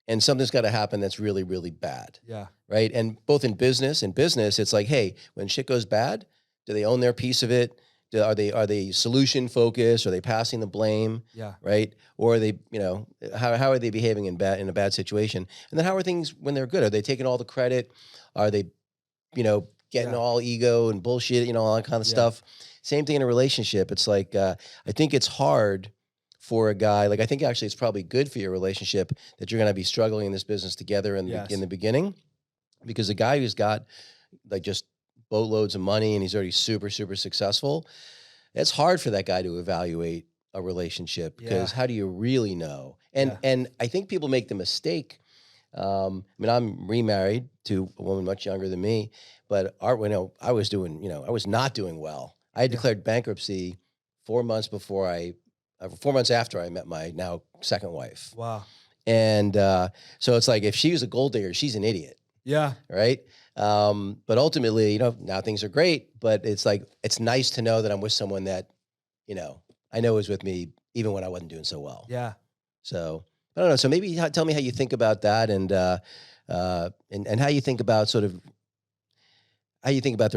and something's got to happen that's really, really bad, Yeah. right? And both in business, it's like, hey, when shit goes bad, do they own their piece of it? Are they solution focused? Are they passing the blame? Yeah. Right? Or are they, how are they behaving in a bad situation? And then how are things when they're good? Are they taking all the credit? Are they, getting Yeah. all ego and bullshit, all that kind of Yeah. stuff? Same thing in a relationship. It's like, I think it's hard for a guy, like I think actually it's probably good for your relationship that you're going to be struggling in this business together in Yes. the beginning, because a guy who's got like just boatloads of money and he's already super, super successful, it's hard for that guy to evaluate a relationship because Yeah. how do you really know? And I think people make the mistake. I'm remarried to a woman much younger than me, but I was not doing well. I had declared bankruptcy 4 months after I met my now second wife. Wow. And so it's like, if she was a gold digger, she's an idiot. Yeah. Right. But ultimately, now things are great, but it's like, it's nice to know that I'm with someone that, I know is with me even when I wasn't doing so well. Yeah. So I don't know. So maybe tell me how you think about that and how you think about the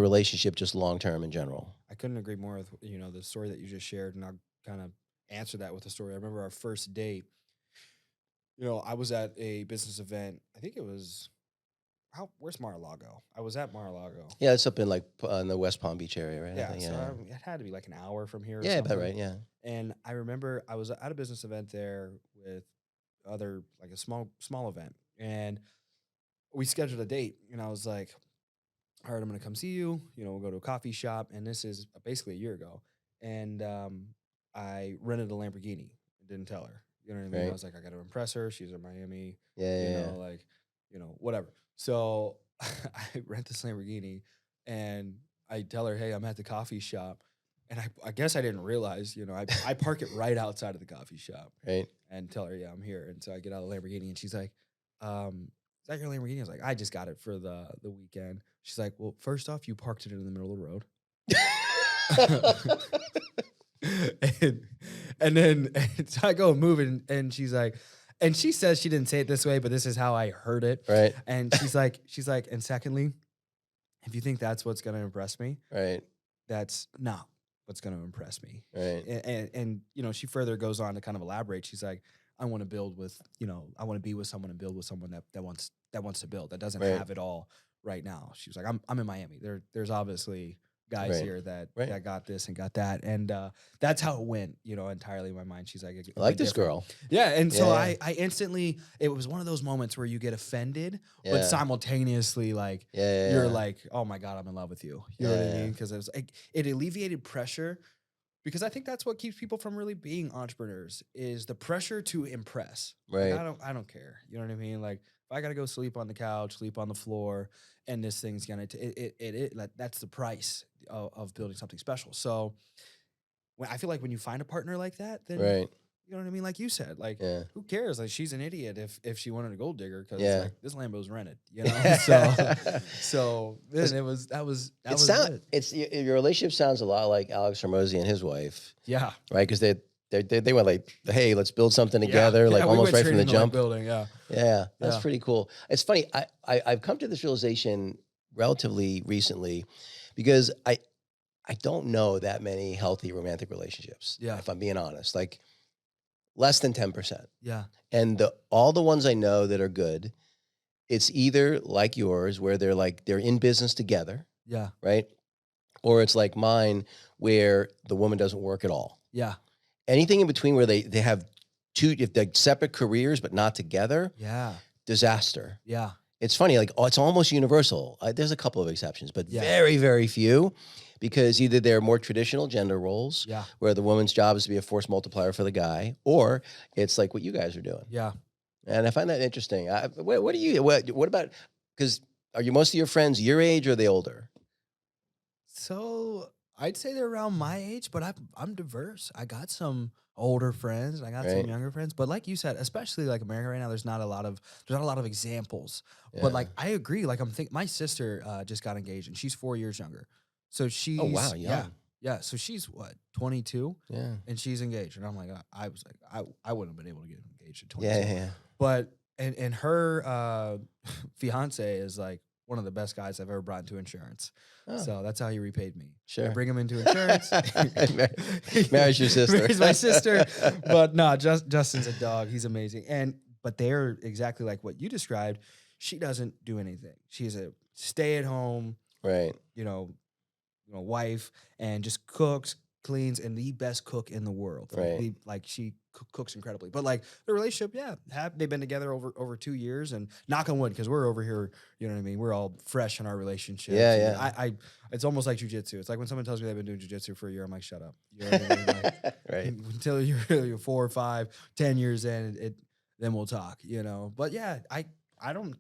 relationship just long-term in general. I couldn't agree more with, the story that you just shared. And I'll kind of answer that with a story. I remember our first date, I was at a business event. I think it was, where's Mar-a-Lago? I was at Mar-a-Lago. Yeah, it's up in in the West Palm Beach area, right? Yeah, I think, so it had to be like an hour from here. Or yeah, something. about right. Yeah. And I remember I was at a business event there with other, like a small event, and we scheduled a date. And I was like, all right, I'm going to come see you. We'll go to a coffee shop. And this is basically a year ago. And I rented a Lamborghini. Didn't tell her. You know what I mean? Right. I was like, I got to impress her. She's in Miami. Yeah, You yeah, know, like, you know, whatever. So I rent this Lamborghini and I tell her, hey, I'm at the coffee shop. And I guess I didn't realize, you know, I park it right outside of the coffee shop right. and tell her, yeah, I'm here. And so I get out of the Lamborghini and she's like, is that your Lamborghini? I was like, I just got it for the weekend. She's like, well, first off, you parked it in the middle of the road. and so I go moving, and she's like, and she says she didn't say it this way, but this is how I heard it. Right. And she's like, and secondly, if you think that's what's gonna impress me, Right. that's not what's gonna impress me. Right. And you know, she further goes on to kind of elaborate. She's like, I want to build with, you know, I want to be with someone and build with someone that wants to build, that doesn't Right. have it all right now. She was like, I'm in Miami. There's obviously guys Right. here that Right. that got this and got that, and that's how it went, you know, entirely in my mind. She's like, it I like went this different. girl. Yeah, and so Yeah. I instantly, it was one of those moments where you get offended, Yeah. but simultaneously like Yeah. you're like, oh my God, I'm in love with you. You know what I Yeah. mean? Because it was like, it alleviated pressure, because I think that's what keeps people from really being entrepreneurs, is the pressure to impress. Right. Like, I don't care. You know what I mean? Like, if I gotta go sleep on the couch, sleep on the floor, and this thing's gonna like, that's the price of building something special. So I feel like when you find a partner like that, then Right. you know what I mean? Like you said, like, Yeah. who cares? Like, she's an idiot if she wanted a gold digger, because Yeah. like, this Lambo's rented, you know? So then that was it. It's your relationship sounds a lot like Alex Hormozy and his wife, Yeah. right? Because they went like, hey, let's build something together, Yeah, like we almost went right from the straight into, like, jump. building, yeah. Yeah, that's Yeah. pretty cool. It's funny. I've come to this realization relatively recently, because I don't know that many healthy romantic relationships. Yeah. If I'm being honest, like less than 10%. Yeah. And all the ones I know that are good, it's either like yours, where they're in business together, Yeah. right? Or it's like mine, where the woman doesn't work at all. Yeah. Anything in between, where they have if they're separate careers but not together, Yeah. disaster. Yeah. It's funny, like, it's almost universal. There's a couple of exceptions, but Yeah. very, very few, because either they're more traditional gender roles, Yeah. where the woman's job is to be a force multiplier for the guy, or it's like what you guys are doing. Yeah. And I find that interesting. What about, because are most of your friends your age, or are they older? So I'd say they're around my age, but I'm diverse. I got some older friends, and I got Right. some younger friends. But like you said, especially like America right now, there's not a lot of examples. Yeah. But like, I agree. Like, my sister just got engaged, and she's 4 years younger. So she's, Oh, wow, yeah, young. yeah. So she's what, 22, Yeah. and she's engaged, and I'm like, I was like, I wouldn't have been able to get engaged at 22. Yeah. But and her fiance is like one of the best guys I've ever brought into insurance. Oh. So that's how he repaid me. Sure. I bring him into insurance. Marries your sister. Marries my sister. But no, Justin's a dog. He's amazing. But they're exactly like what you described. She doesn't do anything. She's a stay-at-home, Right. you know, wife, and just cooks, cleans, and the best cook in the world. Right. Like she cooks incredibly. But like the relationship, yeah, they've been together over 2 years, and knock on wood, because we're over here, you know what I mean? We're all fresh in our relationship. Yeah. I it's almost like jujitsu. It's like when someone tells me they've been doing jujitsu for a year, I'm like, shut up. You know what I mean? Like, Right. until you're 4 or 5, 10 years in, then we'll talk, you know? But yeah, I don't,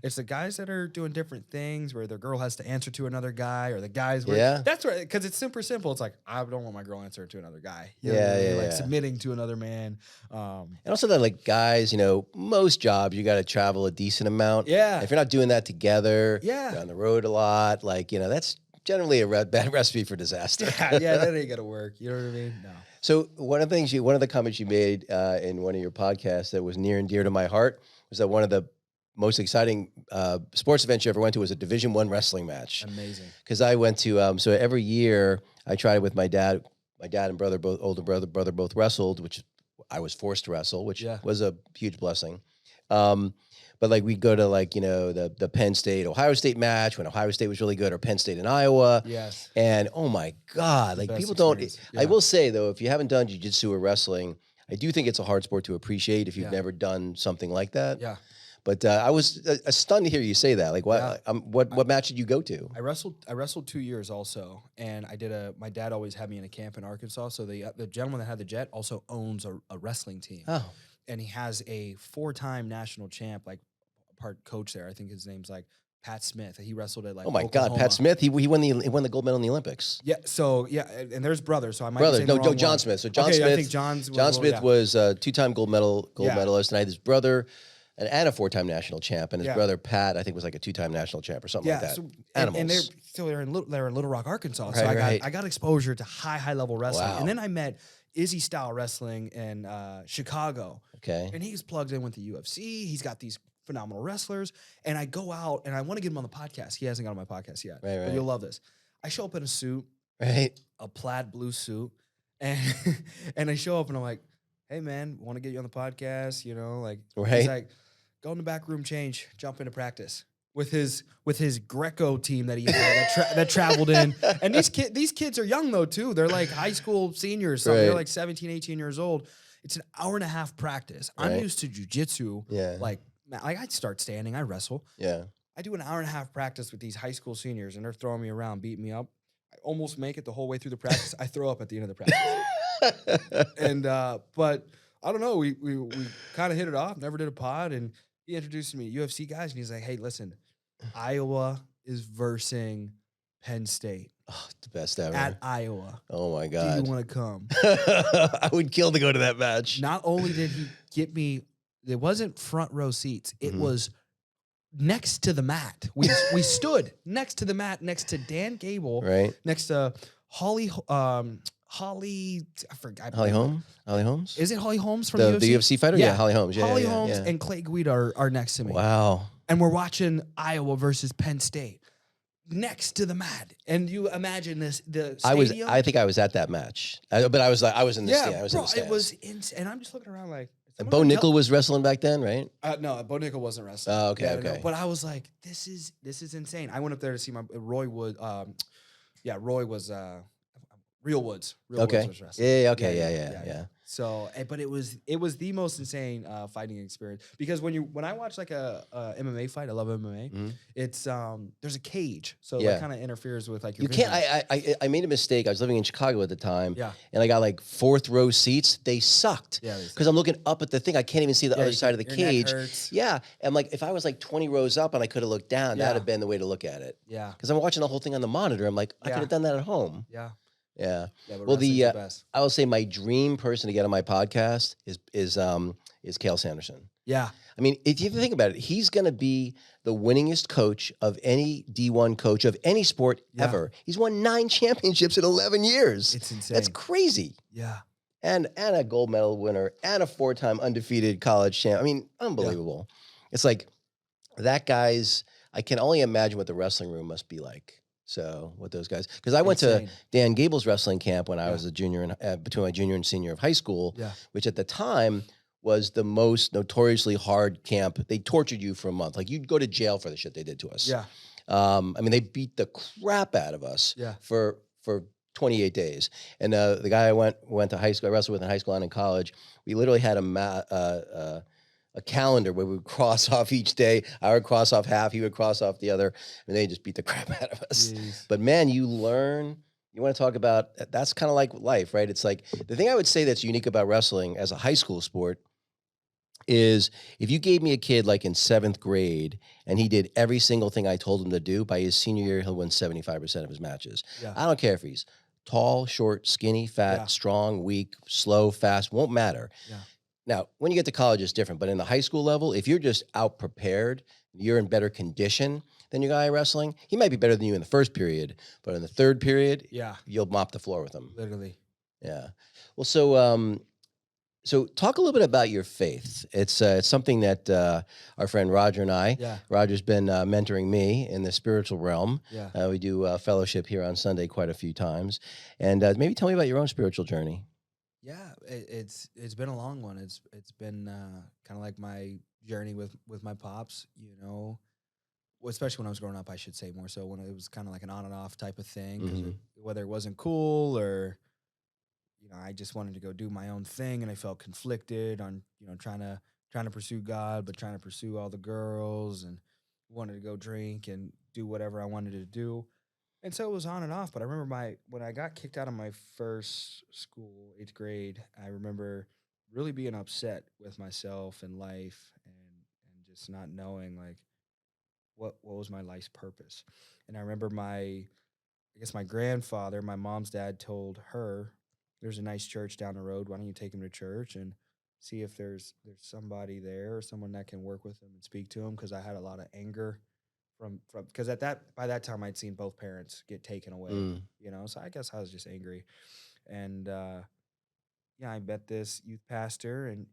it's the guys that are doing different things where their girl has to answer to another guy, or the guys where, Yeah. that's right. Cause it's super simple. It's like, I don't want my girl answering to another guy. You know Yeah, what I mean? yeah, Like yeah. submitting to another man. And also that, like, guys, most jobs, you got to travel a decent amount. Yeah. If you're not doing that together, Yeah. you're on the road a lot, like, that's generally a bad recipe for disaster. yeah, that ain't gonna work. You know what I mean? No. So one of the comments you made in one of your podcasts that was near and dear to my heart was that one of the most exciting sports events you ever went to was a Division I wrestling match. Amazing. Because I went to, so every year I tried with my dad. My dad and brother, older brother both wrestled, which I was forced to wrestle, which Yeah. was a huge blessing. But like we'd go to the Penn State, Ohio State match when Ohio State was really good, or Penn State and Iowa. Yes. And oh my God, like best people don't, experience. I Yeah. will say though, if you haven't done jiu-jitsu or wrestling, I do think it's a hard sport to appreciate if you've Yeah. never done something like that. Yeah. But I was stunned to hear you say that. Like, what match did you go to? I wrestled 2 years also, and my dad always had me in a camp in Arkansas. So the gentleman that had the jet also owns a wrestling team. Oh, And he has a 4-time national champ, like part coach there. I think his name's like Pat Smith. He wrestled at like oh my Oklahoma. God, Pat Smith. He won the gold medal in the Olympics. Yeah. So yeah, and there's brothers. So I might Brother, be saying the wrong John one. Smith. So John Okay, Smith. I think John Smith was a 2-time gold medalist, and I had his brother, and a 4-time national champ, and his brother Pat, I think, was like a 2-time national champ or something like that. So, Animals. and they're in Little Rock, Arkansas. Right, so right. I got exposure to high level wrestling, Wow. and then I met Izzy Style Wrestling in Chicago. Okay. And he's plugged in with the UFC. He's got these phenomenal wrestlers. And I go out and I want to get him on the podcast. He hasn't got on my podcast yet. Right. But you'll love this. I show up in a suit, Right. a plaid blue suit, and and I show up and I'm like, hey man, want to get you on the podcast? You know, like Right. he's like, go in the back room, change, jump into practice. With his Greco team that he had that traveled in. And these kids are young though too. They're like high school seniors. So they're like 17, 18 years old. It's an hour and a half practice. I'm Right. used to jujitsu. Yeah. Like I start standing, I wrestle. Yeah. I do an hour and a half practice with these high school seniors and they're throwing me around, beating me up. I almost make it the whole way through the practice. I throw up at the end of the practice. And but I don't know, we kind of hit it off, never did a pod, and he introduced me to UFC guys and he's like, hey, listen, Iowa is versing Penn State. Oh, the best ever. At Iowa. Oh my Do God. you want to come? I would kill to go to that match. Not only did he get me, it wasn't front row seats. It was next to the mat. We stood next to the mat, next to Dan Gable, Right. next to Holly. I forgot. Holly Holmes? Is it Holly Holmes from The the UFC? UFC fighter? Yeah, Holly Holmes. Yeah, Holly yeah, Holmes yeah. and Clay Guida are next to me. Wow. And we're watching Iowa versus Penn State next to the mat. And you imagine the stadium. I think I was at that match. But I was in the yeah, stand. I was in bro, the stands. it was insane. And I'm just looking around like. And Bo Nickel was wrestling back then, right? No, Bo Nickel wasn't wrestling. Oh, okay, Yeah, okay. no, but I was like, this is insane. I went up there to see my Roy Wood. Roy was Real Woods. Real Woods was wrestling. Yeah, okay, yeah. So, but it was the most insane fighting experience because when I watch like a MMA fight, I love MMA. It's there's a cage, so Yeah. that kind of interferes with like your You can't. vision. I made a mistake. I was living in Chicago at the time. Yeah. And I got like 4th row seats. They sucked. Yeah, they suck. Because I'm looking up at the thing. I can't even see the other side of the your neck cage. hurts. Yeah. And like if I was like 20 rows up and I could have looked down, Yeah. that'd have been the way to look at it. Yeah, Because I'm watching the whole thing on the monitor. I'm like, I Yeah. could have done that at home. yeah. Yeah. Yeah, but Well, wrestling's the best. I will say my dream person to get on my podcast is Cale Sanderson. Yeah, I mean, if you think about it, he's going to be the winningest coach of any D1 coach of any sport ever. He's won 9 championships in 11 years. it's insane. That's crazy. Yeah, And a gold medal winner and a 4-time undefeated college champ. I mean, unbelievable. It's like that guy's, I can only imagine what the wrestling room must be like. So what those guys, because I went to Insane. Dan Gable's wrestling camp when I was a junior and between my junior and senior of high school, Yeah. which at the time was the most notoriously hard camp. They tortured you for a month. Like you'd go to jail for the shit they did to us. yeah, I mean, they beat the crap out of us Yeah. for 28 days. And the guy I went to high school, I wrestled with in high school and in college, we literally had a calendar where we would cross off each day. I would cross off half, he would cross off the other, and they just beat the crap out of us. Jeez. But man, you learn, you want to talk about, that's kind of like life, right? It's like, the thing I would say that's unique about wrestling as a high school sport is if you gave me a kid like in 7th grade and he did every single thing I told him to do, by his senior year, he'll win 75% of his matches. Yeah. I don't care if he's tall, short, skinny, fat, Yeah. strong, weak, slow, fast, won't matter. Yeah. Now, when you get to college, it's different. But in the high school level, if you're just out prepared, you're in better condition than your guy wrestling, he might be better than you in the first period. But in the third period, Yeah. you'll mop the floor with him. Literally. Yeah. Well, so talk a little bit about your faith. It's something that our friend Roger and I, Yeah. Roger's been mentoring me in the spiritual realm. Yeah. We do fellowship here on Sunday quite a few times. And maybe tell me about your own spiritual journey. Yeah, it's been a long one. It's been kind of like my journey with my pops, you know, well, especially when I was growing up, I should say more so when it was kind of like an on and off type of thing, 'cause whether it wasn't cool or, you know, I just wanted to go do my own thing and I felt conflicted on, you know, trying to trying to pursue God, but trying to pursue all the girls, and wanted to go drink and do whatever I wanted to do. And so it was on and off. But I remember when I got kicked out of my first school, 8th grade, I remember really being upset with myself and life, and just not knowing like what was my life's purpose. And I remember I guess my grandfather, my mom's dad, told her, "There's a nice church down the road. Why don't you take him to church and see if there's somebody there or someone that can work with him and speak to him?" Because I had a lot of anger from because by that time I'd seen both parents get taken away, Mm. So I guess I was just angry. And yeah, I met this youth pastor, and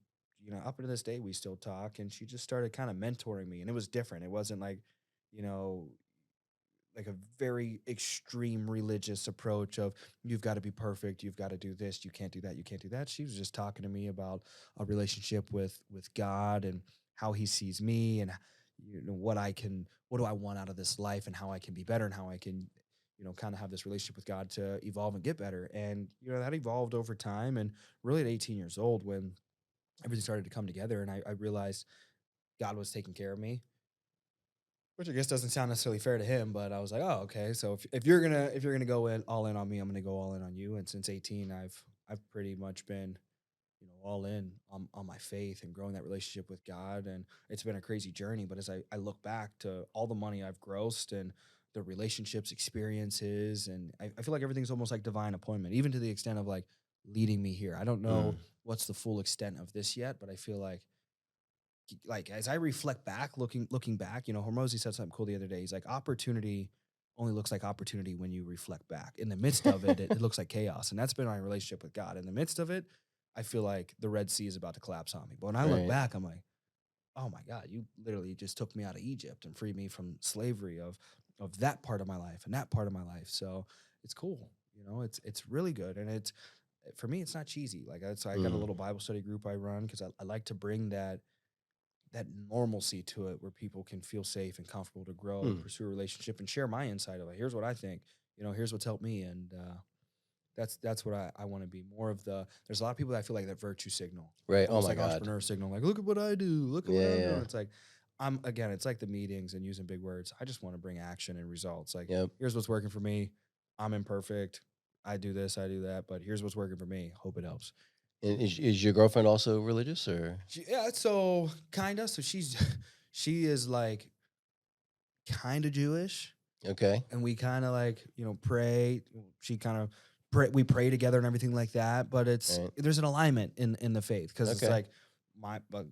up to this day we still talk, and she just started kind of mentoring me, and it was different. It wasn't you know like a very extreme religious approach of you've got to be perfect, you've got to do this, you can't do that, you can't do that. She was just talking to me about a relationship with God, and how he sees me, and what do I want out of this life, and how I can be better, and how I can kind of have this relationship with God to evolve and get better. And that evolved over time, and really at 18 years old, when everything started to come together, and I realized God was taking care of me, which I guess doesn't sound necessarily fair to him, but I was like, oh, okay. So if you're gonna go in all in on me, I'm gonna go all in on you. And since 18, I've pretty much been, all in on my faith and growing that relationship with God. And it's been a crazy journey. But as I look back to all the money I've grossed, and the relationships, experiences, and I feel like everything's almost like divine appointment, even to the extent of like leading me here. I don't know Mm. what's the full extent of this yet, but I feel like as I reflect back, looking back, Hormozy said something cool the other day. He's like, opportunity only looks like opportunity when you reflect back. In the midst of it, it looks like chaos. And that's been my relationship with God. In the midst of it, I feel like the Red Sea is about to collapse on me. But when I look Right. back, I'm like, oh my God, you literally just took me out of Egypt and freed me from slavery of that part of my life and that part of my life. So it's cool. It's really good. And it's, for me, it's not cheesy. Like I got a Mm. little Bible study group I run, because I like to bring that normalcy to it, where people can feel safe and comfortable to grow and Mm. pursue a relationship and share my insight of it. Here's what I think, here's what's helped me. And that's what I want to be more of. There's a lot of people that I feel like that virtue signal, Right. Oh almost my like God. entrepreneur signal, like, look at what I do, look at what Yeah. I'm Yeah. doing. It's like, it's like the meetings and using big words. I just want to bring action and results. Like, Yep. here's what's working for me. I'm imperfect. I do this, I do that, but here's what's working for me. Hope it helps. And is your girlfriend also religious, or? Yeah, so kinda. So she is like kind of Jewish, Okay. and we kind of like pray. She kind of we pray together and everything like that. But Right. there's an alignment in the faith, because it's Okay. like but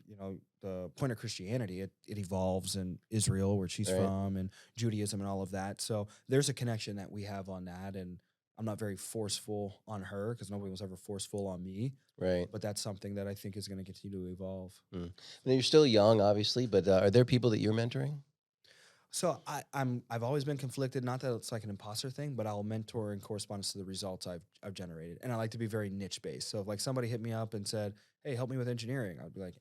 the point of Christianity, it evolves in Israel, where she's Right. from, and Judaism and all of that. So there's a connection that we have on that, and I'm not very forceful on her, because nobody was ever forceful on me. Right. But that's something that I think is going to continue to evolve. Mm. Now, you're still young, obviously, but are there people that you're mentoring? So I've always been conflicted. Not that it's like an imposter thing, but I'll mentor in correspondence to the results I've generated, and I like to be very niche based. So if like somebody hit me up and said, "Hey, help me with engineering," I'd be like,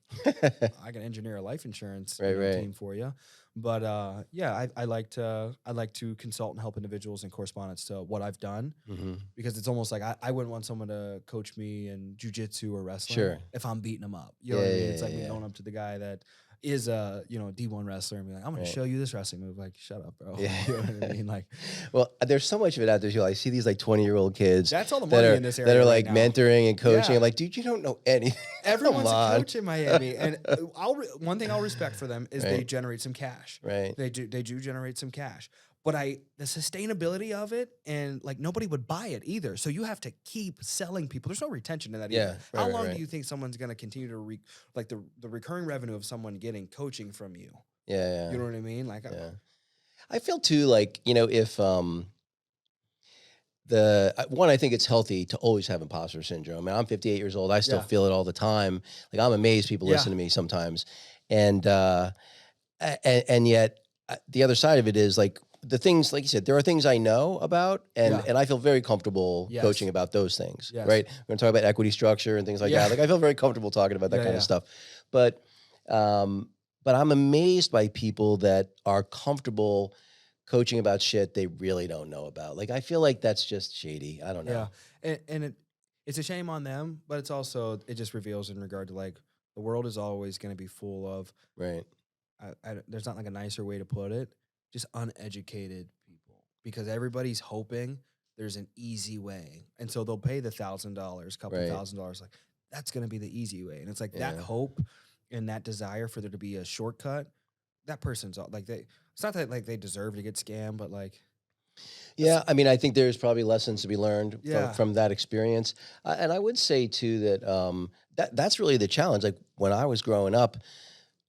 "I can engineer a life insurance Right. team for you." But yeah, I like to consult and help individuals in correspondence to what I've done, Hmm. because it's almost like I wouldn't want someone to coach me in jujitsu or wrestling Sure. if I'm beating them up. You know what I Yeah, mean? yeah, It's like me yeah. going up to the guy that is a D1 wrestler and be like, "I'm going Right. to show you this wrestling move." Like, shut up, bro. Yeah. You know what I mean? Like, Well, there's so much of it out there too. I see these like 20-year-old kids that's all the that money are in this that area are right like now. mentoring and coaching. Yeah. I'm like, dude, you don't know anything. Everyone's Come a on. coach in Miami, and one thing I'll respect for them is they Right. generate some cash. Right. They do generate some cash, but the sustainability of it, and like nobody would buy it either. So you have to keep selling people. There's no retention in that Yeah, either. right, How right, long right. do you think someone's going to continue to like the recurring revenue of someone getting coaching from you? Yeah. You know what I mean? Like, Yeah. I feel too like, if I think it's healthy to always have imposter syndrome. And I'm 58 years old. I still Yeah. feel it all the time. Like, I'm amazed people Yeah. listen to me sometimes. And and yet the other side of it is like the things, like you said, there are things I know about, and Yeah. and I feel very comfortable Yes. coaching about those things. Yes. Right? We're gonna talk about equity structure and things like Yeah. that. Like, I feel very comfortable talking about that Yeah, kind yeah. of stuff. But I'm amazed by people that are comfortable coaching about shit they really don't know about. Like, I feel like that's just shady. I don't know. Yeah, and it's a shame on them, but it's also, it just reveals in regard to like The world is always going to be full of, Right. there's not like a nicer way to put it, just uneducated people, because everybody's hoping there's an easy way. And so they'll pay the $1,000, couple Right. $1,000, like that's going to be the easy way. And it's like that Yeah. hope and that desire for there to be a shortcut, that person's like it's not that like they deserve to get scammed, but like, Yeah, I mean, I think there's probably lessons to be learned Yeah. from that experience, and I would say too that that's really the challenge. Like when I was growing up,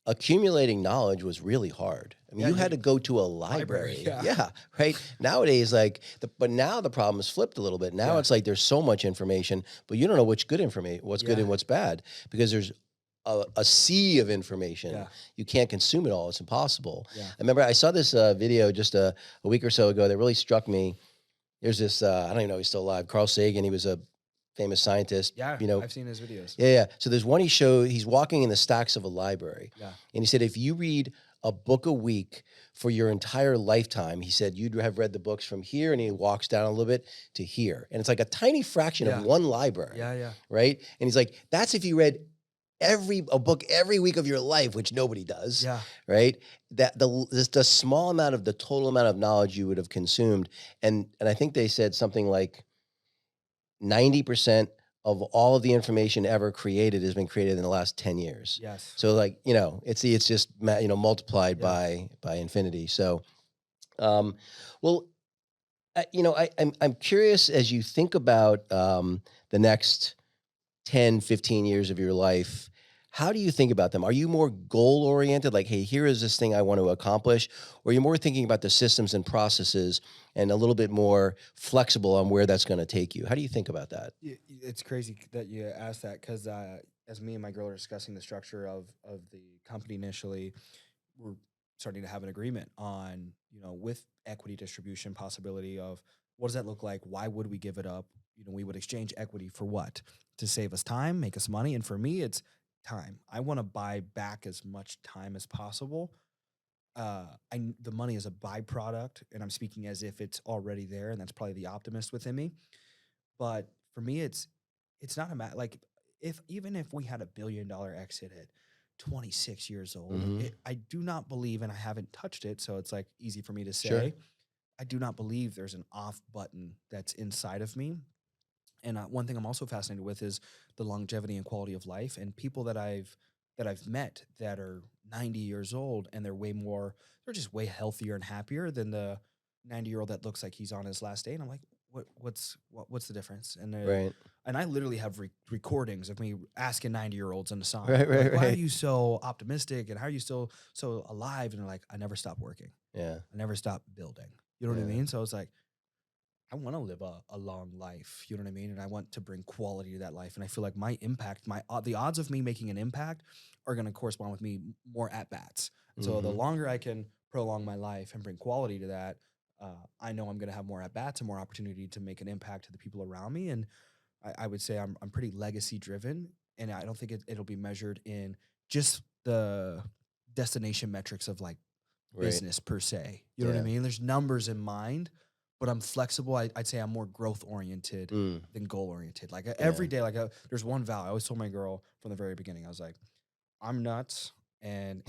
accumulating knowledge was really hard. I mean, Yeah, you you- had to go to a library. yeah. Right. Nowadays, but now the problem is flipped a little bit. Now Yeah. it's like there's so much information, but you don't know what's good Yeah. and what's bad, because there's a sea of information. Yeah. You can't consume it all. It's impossible. Yeah. I remember I saw this video just a week or so ago that really struck me. There's this, I don't even know if he's still alive, Carl Sagan. He was a famous scientist. Yeah, You know, I've seen his videos. yeah. So there's one he's walking in the stacks of a library. Yeah. And he said, if you read a book a week for your entire lifetime, he said, you'd have read the books from here. And he walks down a little bit to here. And it's like a tiny fraction Yeah. of one library. Yeah. Right. And he's like, that's if you read a book every week of your life, which nobody does. Yeah. Right. That the small amount of the total amount of knowledge you would have consumed. And I think they said something like 90% of all of the information ever created has been created in the last 10 years. Yes. So like, it's just, multiplied Yeah. by infinity. So, well, I'm curious, as you think about the next 10, 15 years of your life, how do you think about them? Are you more goal oriented? Like, hey, here is this thing I want to accomplish. Or you're more thinking about the systems and processes and a little bit more flexible on where that's going to take you? How do you think about that? It's crazy that you asked that, because as me and my girl are discussing the structure of the company initially, we're starting to have an agreement on, with equity distribution possibility of what does that look like? Why would we give it up? We would exchange equity for what? To save us time, make us money. And for me, it's time. I want to buy back as much time as possible. The money is a byproduct, and I'm speaking as if it's already there, and that's probably the optimist within me. But for me, it's not a matter, like, even if we had $1 billion exit at 26 years old, Mhm. I do not believe, and I haven't touched it, so it's like easy for me to say, Sure. I do not believe there's an off button that's inside of me. And one thing I'm also fascinated with is the longevity and quality of life, and people that I've met that are 90 years old, and they're just way healthier and happier than the 90-year-old that looks like he's on his last day. And I'm like, what's the difference? Right. And I literally have recordings of me asking 90-year-olds in the song, Right, like, why are right. you so optimistic, and how are you still so alive? And they're like, I never stop working. Yeah. I never stop building. You know what I Yeah. mean? So it's like, I want to live a long life, you know what I mean? And I want to bring quality to that life. And I feel like my impact, the odds of me making an impact are going to correspond with me more at-bats. And so the Mhm. longer I can prolong my life and bring quality to that, I know I'm going to have more at-bats and more opportunity to make an impact to the people around me. And I would say I'm pretty legacy-driven, and I don't think it'll be measured in just the destination metrics of like Right. business per se. You know what I Yeah. mean? There's numbers in mind, but I'm flexible. I'd say I'm more growth oriented Mm. than goal oriented. Like every day, there's one vow. I always told my girl from the very beginning, I was like, I'm nuts. And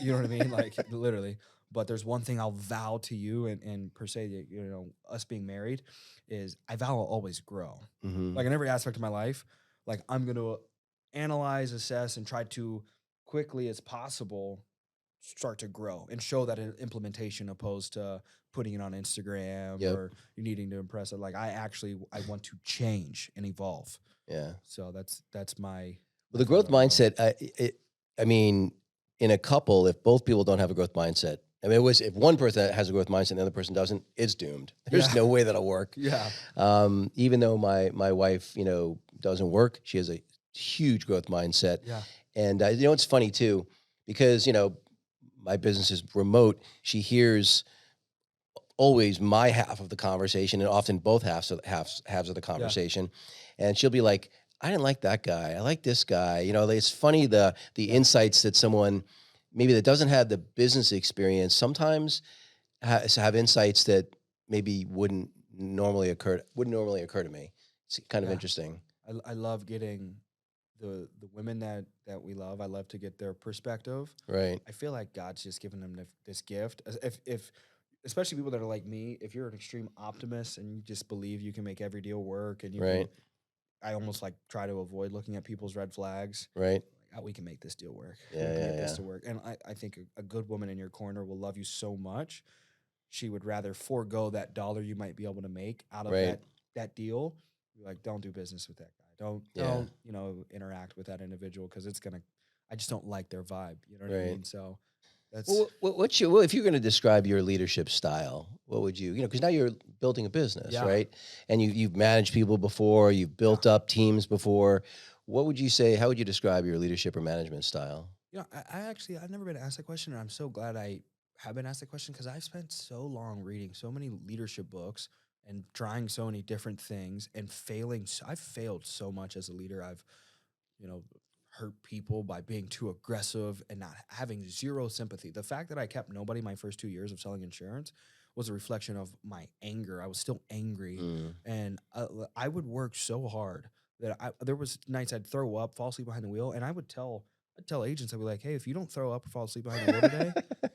you know what I mean? Like literally. But there's one thing I'll vow to you, and per se, us being married, is I vow I'll always grow. Mhm. Like in every aspect of my life, like I'm going to analyze, assess, and try to quickly as possible start to grow and show that in implementation, opposed to putting it on Instagram Yep. or you needing to impress it. Like I want to change and evolve. Yeah. So that's my. Well, the growth mindset, I mean, in a couple, if both people don't have a growth mindset, I mean, if one person has a growth mindset and the other person doesn't, it's doomed. There's Yeah. no way that'll work. Yeah. Even though my wife, doesn't work, she has a huge growth mindset. Yeah. And it's funny too, because my business is remote. She hears always my half of the conversation, and often both halves of the conversation. And she'll be like, I didn't like that guy. I like this guy. It's funny the insights that someone maybe that doesn't have the business experience sometimes have insights that maybe wouldn't normally occur to me. It's kind of Yeah. interesting. I love getting the women that we love, I love to get their perspective. Right. I feel like God's just given them this gift. If especially people that are like me, if you're an extreme optimist and you just believe you can make every deal work, and Right. I almost like try to avoid looking at people's red flags. Right. Like, oh, we can make this deal work. Yeah, We can yeah, get this yeah. to work. And I think a good woman in your corner will love you so much. She would rather forego that dollar you might be able to make out of Right. that deal. Be like, don't do business with that guy. Yeah. Don't interact with that individual, because I just don't like their vibe. You know what I Right. mean? So that's Well, well, if you're going to describe your leadership style, what would you, because now you're building a business, Yeah. right? And you've managed people before, you've built up teams before. What would you say? How would you describe your leadership or management style? I've never been asked that question, and I'm so glad I have been asked that question, because I've spent so long reading so many leadership books and trying so many different things and failing. I've failed so much as a leader. I've, hurt people by being too aggressive and not having zero sympathy. The fact that I kept nobody my first 2 years of selling insurance was a reflection of my anger. I was still angry, and I would work so hard that there was nights I'd throw up, fall asleep behind the wheel, and I'd tell agents, I'd be like, hey, if you don't throw up or fall asleep behind the wheel today,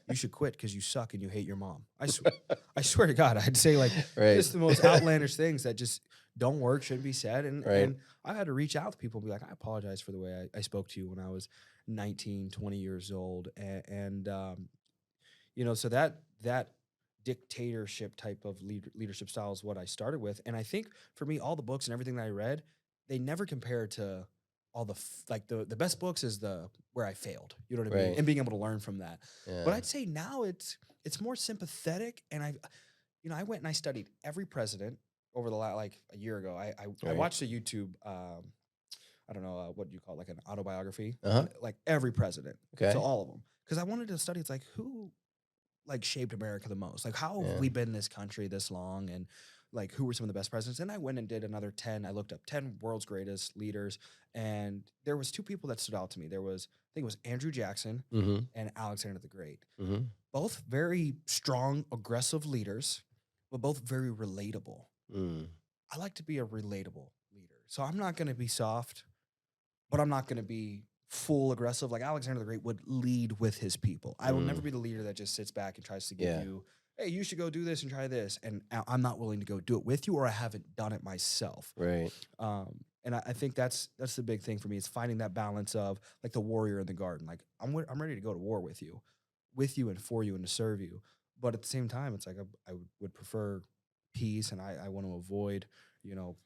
you should quit, because you suck and you hate your mom. I swear to God, I'd say like Right. just the most outlandish things that just don't work, shouldn't be said. And, Right. and I had to reach out to people and be like, I apologize for the way I spoke to you when I was 19, 20 years old. So that dictatorship type of leadership style is what I started with. And I think for me, all the books and everything that I read, they never compare to all the best books is where I failed, you know what I mean? Right. And being able to learn from that. Yeah. But I'd say now it's more sympathetic. And I went and I studied every president over the like a year ago. I Right. watched a YouTube, I don't know, what do you call it, like an autobiography, Uh-huh. like every president. Okay. So all of them. Because I wanted to study, it's like, who like shaped America the most? Like, how Yeah. have we been in this country this long? And like, who were some of the best presidents? And I went and did another 10. I looked up 10 world's greatest leaders. And there was two people that stood out to me. I think it was Andrew Jackson Mm-hmm. and Alexander the Great. Mm-hmm. Both very strong, aggressive leaders, but both very relatable. Mm. I like to be a relatable leader. So I'm not going to be soft, but I'm not going to be full aggressive. Like Alexander the Great would lead with his people. I will never be the leader that just sits back and tries to give you, hey, you should go do this and try this. And I'm not willing to go do it with you, or I haven't done it myself. Right. And I think that's the big thing for me, is finding that balance of like the warrior in the garden. Like I'm ready to go to war with you and for you and to serve you. But at the same time, it's like I would prefer peace, and I want to avoid,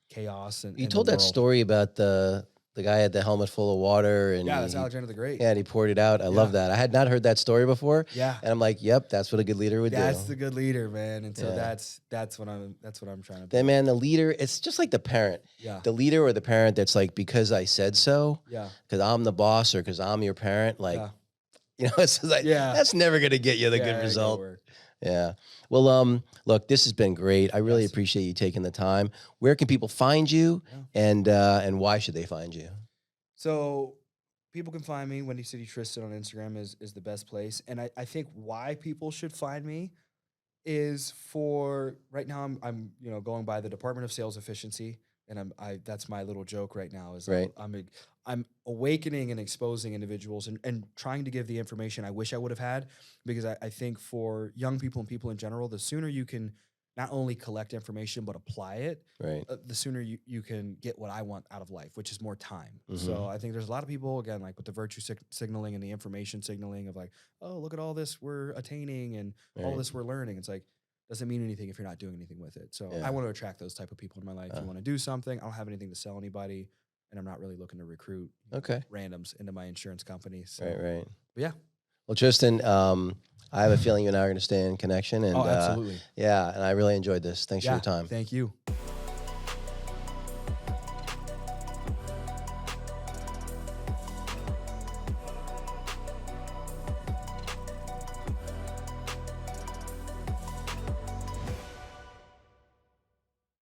chaos. And You told that story about the guy had the helmet full of water, and Yeah, that's Alexander the Great. Yeah, and he poured it out. I love that. I had not heard that story before. Yeah. And I'm like, yep, that's what a good leader would do. That's the good leader, man. And so Yeah. that's what I'm trying to do. Then, man, the leader, it's just like the parent. Yeah. The leader or the parent that's like, because I said so, Yeah. because I'm the boss or because I'm your parent, like, Yeah. it's like, Yeah. that's never going to get you the Yeah, good it result. work. Yeah. Well, look, this has been great. I really Yes. appreciate you taking the time. Where can people find you, and why should they find you? So people can find me. Windy City Tristan on Instagram is the best place. And I think why people should find me is for right now I'm going by the Department of Sales Efficiency, and that's my little joke right now is Right. I'm awakening and exposing individuals and trying to give the information I wish I would have had, because I think for young people and people in general, the sooner you can not only collect information but apply it, Right. the sooner you can get what I want out of life, which is more time. Mhm. So I think there's a lot of people, again, like with the virtue signaling and the information signaling of like, oh, look at all this we're attaining and all Right. this we're learning. It's like, doesn't mean anything if you're not doing anything with it. So Yeah. I want to attract those type of people in my life who want to do something. I don't have anything to sell anybody, and I'm not really looking to recruit Okay. randoms into my insurance company. So, Right. But yeah. Well, Tristan, I have a feeling you and I are going to stay in connection. And Oh, absolutely. yeah, and I really enjoyed this. Thanks for Yeah. your time. Thank you.